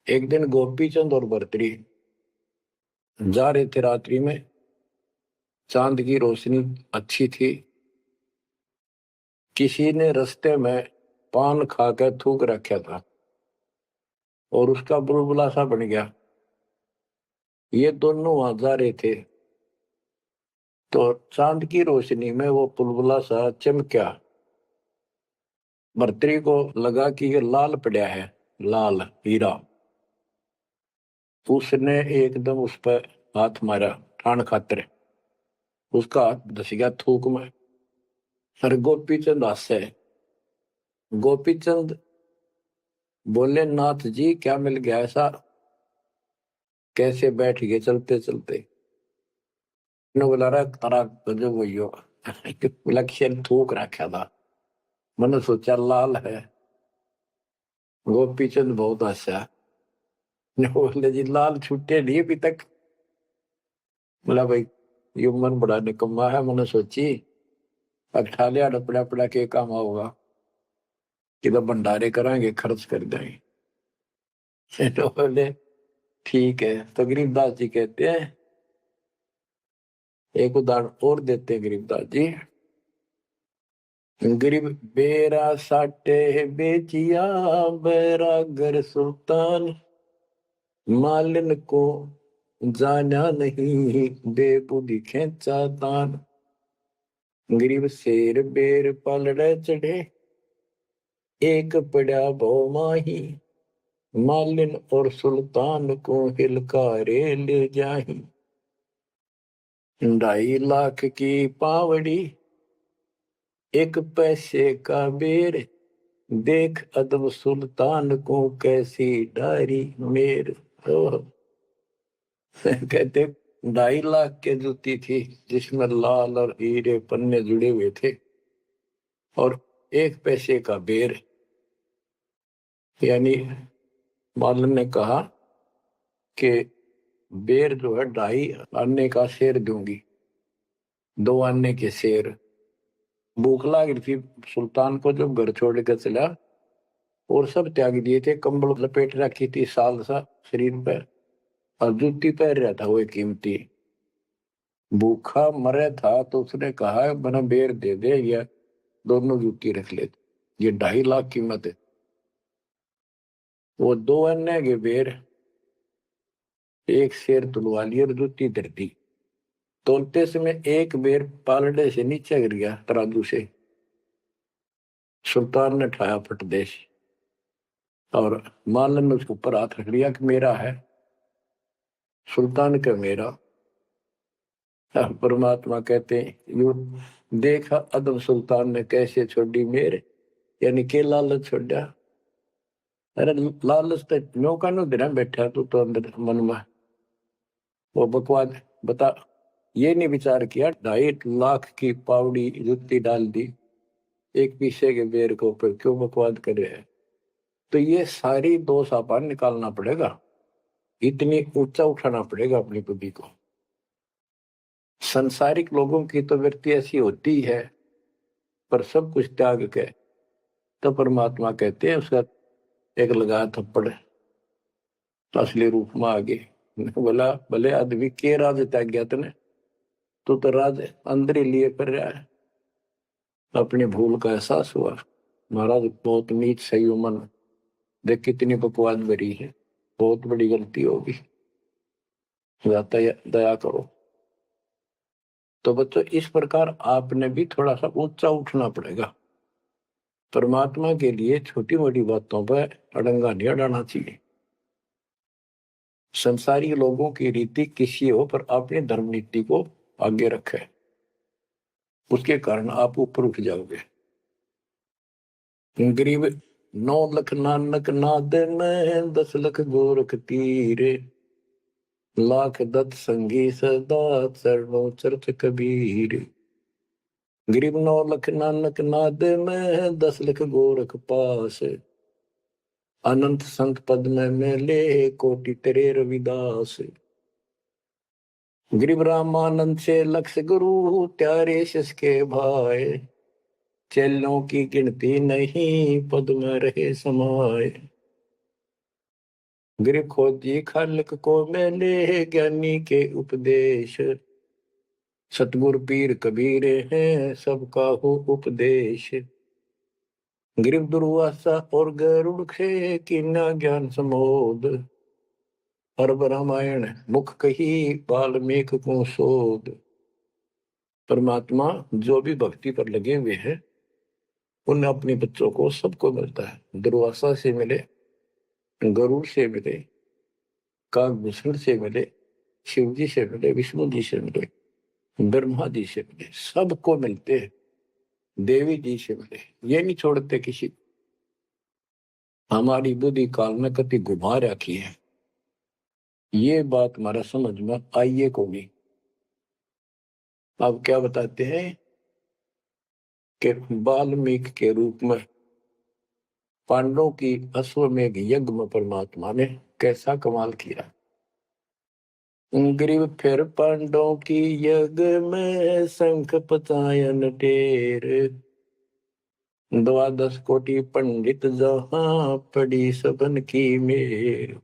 एक दिन गोपीचंद और भर्तरी जा रहे थे रात्रि में, चांद की रोशनी अच्छी थी। किसी ने रास्ते में पान खाकर थूक रखा था और उसका बुलबुला सा बन गया। ये दोनों वहां जा रहे थे तो चांद की रोशनी में वो बुलबुला सा चमका। भर्तरी को लगा कि ये लाल पड़ा है, लाल हीरा। उसने एकदम उस पर हाथ मारा ठाण खातर, उसका हाथ धस गया थूक में। अरे गोपीचंद हंसे। गोपीचंद बोले, नाथ जी क्या मिल गया ऐसा, कैसे बैठ गए चलते चलते? बोला रहा तारा गजब भैया लक्ष्य थूक रखा था, मैंने सोचा लाल है। गोपीचंद बहुत हंसा। बोले जी लाल छुट्टे नहीं अभी तक। बोला भाई ये मन बड़ा निकम्मा है, मैंने सोची अब ठा लिया डपड़ा पड़ा के काम होगा कि तो भंडारे कराएंगे, खर्च कर देंगे। तो बोले ठीक है। तो गरीबदास जी कहते हैं, एक उदाहरण और देते हैं गरीबदास जी। गरीब बेरा साटे बेचिया, बैरागर सुल्तान, मालिन को जाना नहीं, बेबुद्धि खेचा तान। गरीब शेर बेर पलड़े चढ़े, एक पड़ा भो माही, मालिन और सुल्तान को हिलकारे ले जाही। 2.5 लाख की पावड़ी, एक पैसे का बेर, देख अदब सुल्तान को कैसी डारी मेर। तो कहते 2.5 लाख की जूती थी जिसमें लाल और हीरे पन्ने जुड़े हुए थे और 1 पैसे का बेर। यानी मालन ने कहा कि बेर जो है 2.5 आने का शेर दूंगी, 2 आने के शेर। भूख लग रही थी सुल्तान को जब घर छोड़ कर चला और सब त्याग दिए थे, कंबल लपेट रखी थी साल सा शरीर पर और जूती पहन रहा था वो कीमती। भूखा मरे था तो उसने कहा बना बेर दे दे या दोनों जूती रख ले, ये 2.5 लाख कीमत है। वो 2 अन्य के बेर, एक शेर तुलवा लिया और जूती धर दी। तोलते समय एक बेर पालड़े से नीचे गिर गया तराजू से। सुल्तान ने उठाया फटदेश और मालन ने उसके ऊपर हाथ रख लिया कि मेरा है। सुल्तान का मेरा। परमात्मा कहते हैं यू देखा अदम सुल्तान ने कैसे छोड़ी मेरे, यानी के लालच छोड़ा। अरे लालच तो नौका नो दिन बैठा तू तो अंदर मन में वो बकवाद बता। ये नहीं विचार किया 2.5 लाख की पावड़ी जुत्ती डाल दी एक पीछे के बेर के ऊपर, क्यों बकवाद कर रहे हैं? तो ये सारी दोष आपान निकालना पड़ेगा, इतनी ऊंचा उठाना पड़ेगा अपनी बुद्धि को। संसारिक लोगों की तो वृत्ति ऐसी होती है, पर सब कुछ त्याग के तो परमात्मा कहते हैं उसका एक लगा थप्पड़ असली रूप में आ गए। बोला भले आदमी के राज त्याग गया तने, तू तो राज अंदर ही लिए कर रहा है। अपनी भूल का एहसास हुआ, महाराज बहुत नीच सही मन, देख कितनी बकवाद भरी है, बहुत बड़ी गलती होगी, दया करो। तो बच्चों इस प्रकार आपने भी थोड़ा सा ऊंचा उठना पड़ेगा। परमात्मा के लिए छोटी मोटी बातों पर अड़ंगा नहीं अड़ाना चाहिए। संसारी लोगों की रीति किसी हो, पर अपनी धर्म नीति को आगे रखे, उसके कारण आप ऊपर उठ जाओगे। गरीब 9 लख नानक नाद में 10 लख गोरख तीरे, लाख दत्त संगी सदा चरणों चरत कबीर। गरीब 9 लख नानक नाद में 10 लख गोरख पास, अनंत संत पद में मेले कोटि तेरे रविदास। गरीब रामानंद से लक्ष गुरु त्यारे शिष के भाई, चेलों की गिनती नहीं पद में रहे समाये। गरीब खोजी खालक को मेले ज्ञानी के उपदेश, सतगुरु पीर कबीर हैं सबका हो उपदेश। गरीब दुर्वासा और गरुड़ खे कीना ज्ञान समोद, अरब रामायण मुख कही वाल्मीकि को शोध। परमात्मा जो भी भक्ति पर लगे हुए हैं उन अपने बच्चों को सबको मिलता है। दुर्वासा से मिले, गरुड़ से मिले, काकभूषण से मिले, शिव जी से मिले, विष्णु जी से मिले, ब्रह्मा जी से मिले, सबको मिलते हैं। देवी जी से मिले, ये नहीं छोड़ते किसी को। हमारी बुद्धि काल में कति घुमा रखी है, ये बात हमारा समझ में आइए को नहीं। अब क्या बताते हैं कि वाल्मीकि के रूप में पांडवों की अश्वमेघ यज्ञ में परमात्मा ने कैसा कमाल किया। गरीब फिर पांडवों की यज्ञ में शंख पचायन टेर, 12 कोटि पंडित जहां पड़ी सबन की मेर।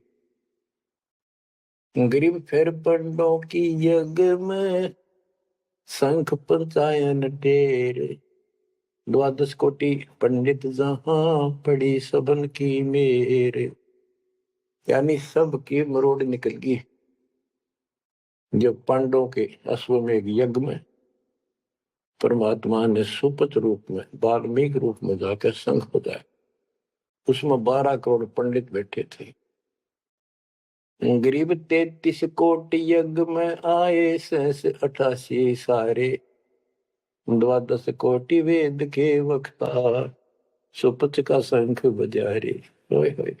गरीब फिर पांडवों की यज्ञ में शंख पचायन टेर, 12 कोटि पंडित जहां पड़ी सबन की मेर। यानी सब की मरोड़ निकल गई जब पांडवों के अश्वमेघ यज्ञ में परमात्मा ने सुपथ रूप में वाल्मीकि रूप में जाकर शंख बजाया। उसमें 12 करोड़ पंडित बैठे थे। गरीब 33 कोटि यज्ञ में आए 88 सारे, 12 कोटि वेद के वक्ता सुपथ का शंख बजा रे। होए होए।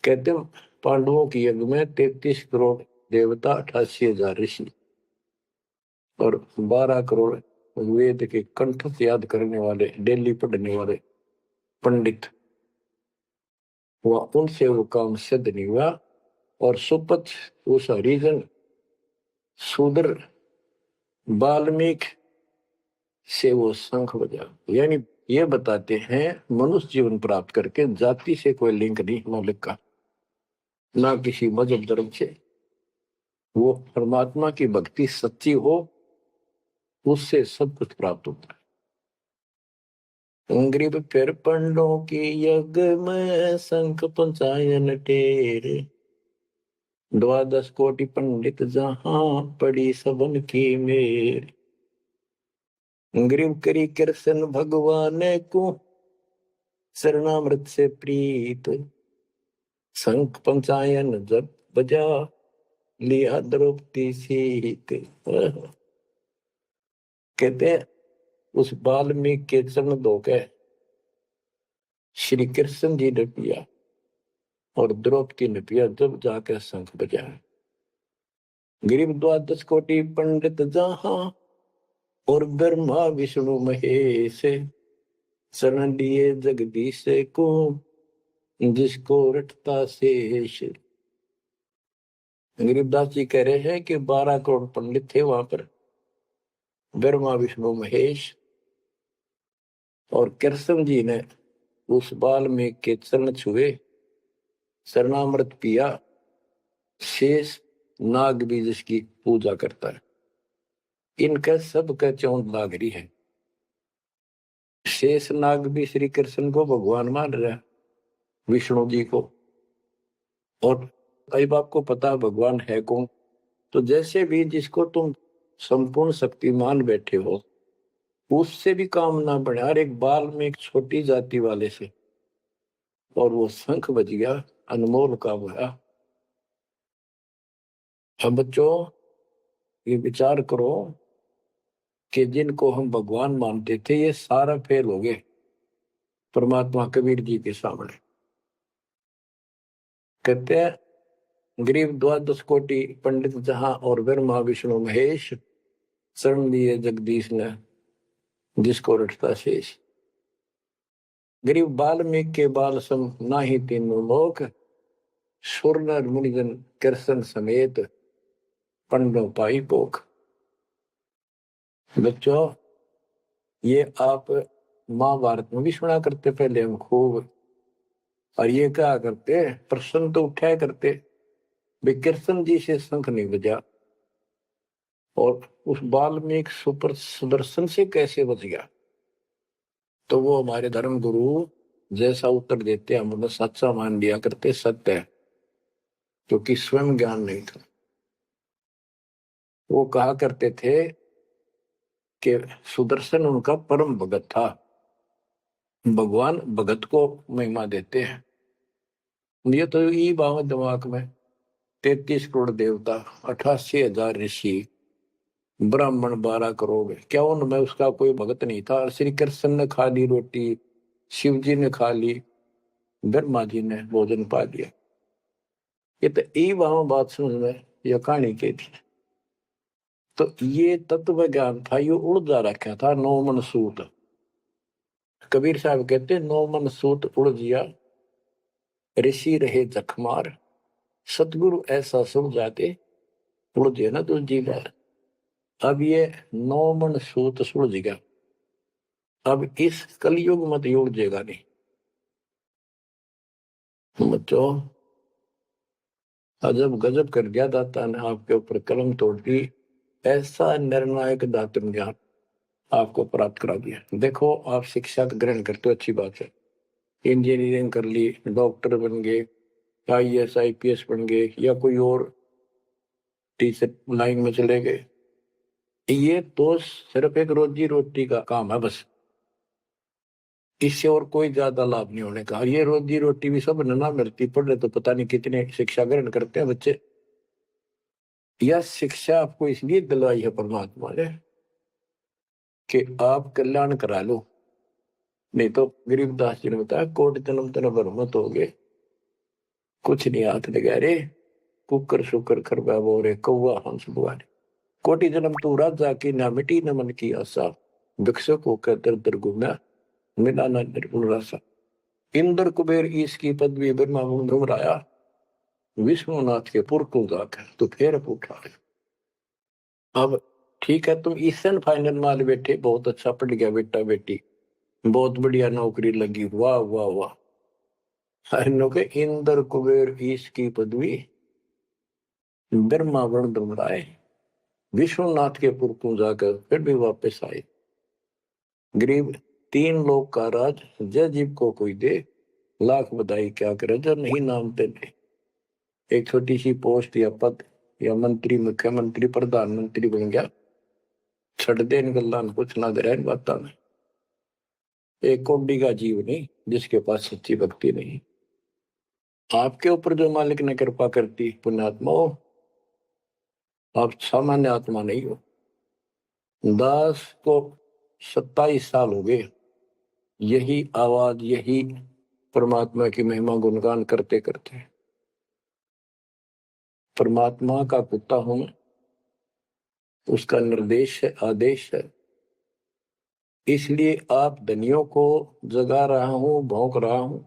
कहते पांडवों की यज्ञ में 33 करोड़ देवता, 88,000 ऋषि और 12 करोड़ वेद के कंठ से याद करने वाले, डेली पढ़ने वाले पंडित। वह उनसे वो काम सिद्ध नहीं हुआ और सुपथ उस हरिजन शूद्र वाल्मीकि से वो शंख बजा। यानी ये बताते हैं मनुष्य जीवन प्राप्त करके जाति से कोई लिंक नहीं मौलिक का, ना किसी मजहब धर्म से। वो परमात्मा की भक्ति सच्ची हो उससे सब कुछ प्राप्त होता है। गरीब फिर पंडों की यज्ञ में शंख पंचायन टेर, 12 कोटि पंडित जहां पड़ी सबन की मेर। गरीब करी कृष्ण भगवान को शरणामृत से प्रीत, शंख पंचायन जब बजा लिया द्रौपदी सीत। कहते हैं उस वाल्मीकि के चरण धोके श्री कृष्ण जी ने पिया और द्रौपदी ने पिया जब जाकर शंख बजाया। गरीब 12 कोटि पंडित जहां और ब्रह्मा विष्णु महेश, शरण लिए जगदीश को जिसको रटता शेष। गरीबदास जी कह रहे हैं कि 12 करोड़ पंडित थे वहां पर, ब्रह्मा विष्णु महेश, और कृष्ण जी ने उस वाल्मीकि के चरण छुए, शरणामृत पिया। शेष नाग भी जिसकी पूजा करता है, इनका सबका चौंध नागरी है। शेष नाग भी श्री कृष्ण को भगवान मान रहा है, विष्णु जी को। और कई बाप को पता भगवान है कौन, तो जैसे भी जिसको तुम संपूर्ण शक्तिमान बैठे हो उससे भी काम ना बढ़े। हर एक बाल में एक छोटी जाति वाले से, और वो शंख बज गया, अनमोल काम हुआ। अब बच्चों ये विचार करो कि जिनको हम भगवान मानते थे ये सारा फेल हो गए। परमात्मा कबीर जी के सामने कहते हैं, गरीब द्वादश कोटि पंडित जहां और ब्रह्मा विष्णु महेश, शरण दिए जगदीश ने जिसको रटता शेष। गरीब बाल्मीकि के बाल सम नाही तीनों लोक, सुर नर मुनिजन कृष्ण समेत पंडों पाई पोख। बच्चों, ये आप महाभारत में भी सुना करते पहले हम खूब, और ये क्या करते प्रश्न तो उठाया करते, वे कृष्ण जी से शंख नहीं बजा और उस वाल्मीकि सुपर सुदर्शन से कैसे बच गया। तो वो हमारे धर्म गुरु जैसा उत्तर देते हम उन्हें सच्चा मान लिया करते, सत्य है, क्योंकि स्वयं ज्ञान नहीं था। वो कहा करते थे कि सुदर्शन उनका परम भगत था। भगवान भगत को महिमा देते हैं। ये तो ये बात दिमाग में, 33 करोड़ देवता, 88,000 ऋषि, ब्राह्मण 12 करोड़, क्या उनमें उसका कोई भगत नहीं था। श्री कृष्ण ने खा ली रोटी, शिव जी ने खा ली, ब्रह्मा जी ने भोजन पा लिया। ये तो यही वहां बात समझ में यह कहानी के थी। तो ये तत्व ज्ञान था, ये उड़ जा रखा था। नौ मन सूत, कबीर साहब कहते, नौ मन सूत उड़ जिया, ऋषि रहे जखमार, सतगुरु ऐसा सुन जाते उड़ जे ना तुझ जी बार। अब ये नौ मन सूत सुलझ गया, अब इस कलयुग मत युग जेगा नहीं। बच्चों, अजब गजब कर दिया दाता ने आपके ऊपर कलम तोड़ दी, ऐसा निर्णायक दातुन ज्ञान आपको प्राप्त करा दिया। देखो, आप शिक्षा ग्रहण करते हो, अच्छी बात है, इंजीनियरिंग कर ली, डॉक्टर बन गए, IAS IPS बन गए, या कोई और टीचर लाइन में चले गए। ये तो सिर्फ एक रोजी रोटी का काम है बस, इससे और कोई ज्यादा लाभ नहीं होने का। ये रोजी रोटी भी सब ना मिलती, पढ़ रहे तो पता नहीं कितने शिक्षा ग्रहण करते हैं बच्चे। यह शिक्षा आपको इसलिए दिलवाई है परमात्मा ने कि आप कल्याण करा लो। नहीं तो गरीबदास जी ने बताया, कोट जन्म तेन भरमत हो गए, कुछ नहीं हाथ लगा रे, कुकर शुकर कर बोरे कौआ हंस बुआरे। कोटि जन्म तू राजा की, ना मिटी न मन की आशा, भिक्षुक होकर दर दर घूमा, मिला ना निर्गुण रासा। इंद्र कुबेर ईश की पदवी ब्रह्मा घुमराया, विष्णुनाथ के पुर को जाकर तो फिर पूछा। अब ठीक है, तुम ईसन फाइनल माल बैठे, बहुत अच्छा पढ़ गया बेटा बेटी, बहुत बढ़िया नौकरी लगी, वाह वाह वाह। के इंद्र कुबेर ईश की पदवी ब्रह्मा वर्ण घुमराए, विष्णुनाथ के पुर को जाकर फिर भी वापस आए। गरीब 3 लोक का राज, जय जीव को कोई दे, लाख बधाई क्या करे जब नहीं नाम तेरे। एक छोटी सी पोस्ट या पद या मंत्री, मुख्यमंत्री, प्रधानमंत्री बन गया, छड़ दे इन गल्ला कुछ ना दे बात में। एक कोडी का जीव नहीं जिसके पास सच्ची भक्ति नहीं। आपके ऊपर जो मालिक ने कृपा करती, पुण्यात्मा हो, आप सामान्य आत्मा नहीं हो। दास को 27 साल हो गए यही आवाज, यही परमात्मा की महिमा गुणगान करते करते। परमात्मा का कुत्ता हूं मैं, उसका निर्देश है, आदेश है, इसलिए आप धनियों को जगा रहा हूं, भौंक रहा हूं।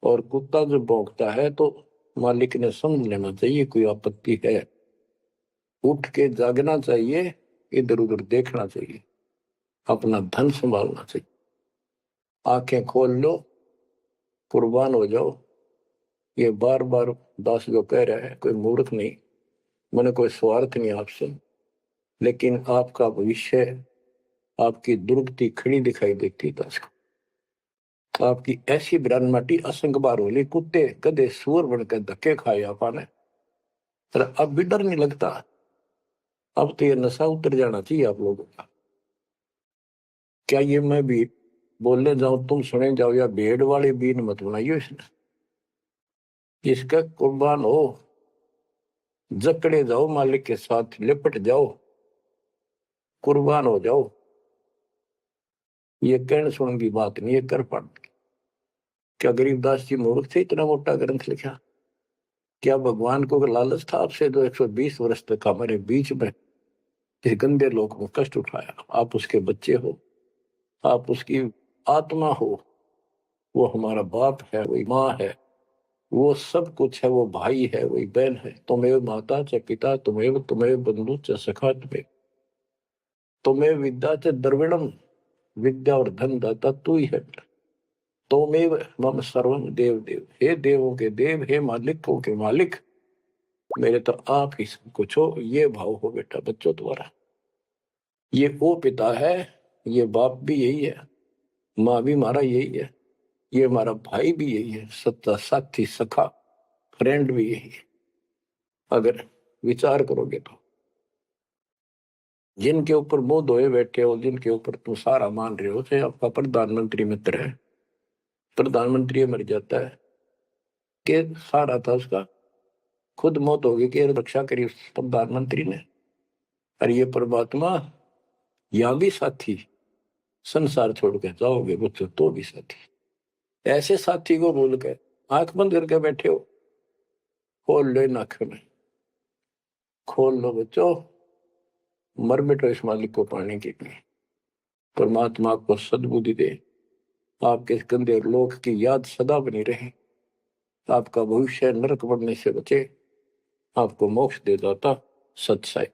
और कुत्ता जो भौंकता है तो मालिक ने समझ लेना चाहिए कोई आपत्ति है, उठ के जागना चाहिए, इधर उधर देखना चाहिए, अपना धन संभालना चाहिए। आंखें खोल लो, कुर्बान हो जाओ। ये बार बार दास जो कह रहा है, कोई मूर्ख नहीं, मैंने कोई स्वार्थ नहीं आपसे, लेकिन आपका भविष्य, आपकी दुर्गति खड़ी दिखाई देती दास को। आपकी ऐसी ब्रह्मटी असंग बार होली, कुत्ते गधे सुअर बनकर धक्के खाए आपने, अब भी डर नहीं लगता। अब तो ये नशा उतर जाना चाहिए आप लोगों का। क्या ये मैं भी बोलने जाऊं तुम सुने जाओ, या भेड़ वाले बीन मत बनाइयो इसने। इसका कुर्बान हो, जकड़े जाओ, मालिक के साथ लिपट जाओ, कुर्बान हो जाओ। ये कहने सुनने की बात नहीं है, कर पढ़। क्या गरीबदास जी मूर्ख थे इतना मोटा ग्रंथ लिखा? क्या भगवान को लालच था आपसे जो 120 वर्ष तक हमारे बीच में इस गंदे लोक में कष्ट उठाया? आप उसके बच्चे हो, आप उसकी आत्मा हो, वो हमारा बाप है, वही माँ है, वो सब कुछ है, वो भाई है, वही बहन है। तुम्हें माता च पिता तुम्हें तुम्हें बंधु च सखा तुम्हें विद्या च द्रविणम, विद्या और धन दाता तू ही है। तोमेव मम सर्वम देव देव, हे देवों के देव, हे मालिकों के मालिक, मेरे तो आप ही सब कुछ हो। ये भाव हो बेटा बच्चों तुम्हारा। ये वो पिता है, ये बाप भी यही है, माँ भी हमारा यही है, ये हमारा भाई भी यही है, सच्चा साथी सखा फ्रेंड भी यही है। अगर विचार करोगे तो जिनके ऊपर मुंह धोए बैठे हो, जिनके ऊपर तुम सारा मान रहे हो, चाहे आपका प्रधानमंत्री मित्र है, प्रधानमंत्री मर जाता है कि सारा था उसका, खुद मौत होगी कि रक्षा करी उस प्रधानमंत्री ने। और ये परमात्मा यहाँ भी साथी, संसार छोड़ के जाओगे बच्चों तो भी साथी। ऐसे साथी को भूल के आंख बंद करके बैठे हो, खोल लो नाक में, खोल लो बच्चों, मर मिटो इस मालिक को पाने के लिए। परमात्मा आपको सद्बुद्धि दे, आपके इस गंदे लोक की याद सदा बनी रहे, आपका भविष्य नरक बनने से बचे, आपको मोक्ष दे दाता सत साई।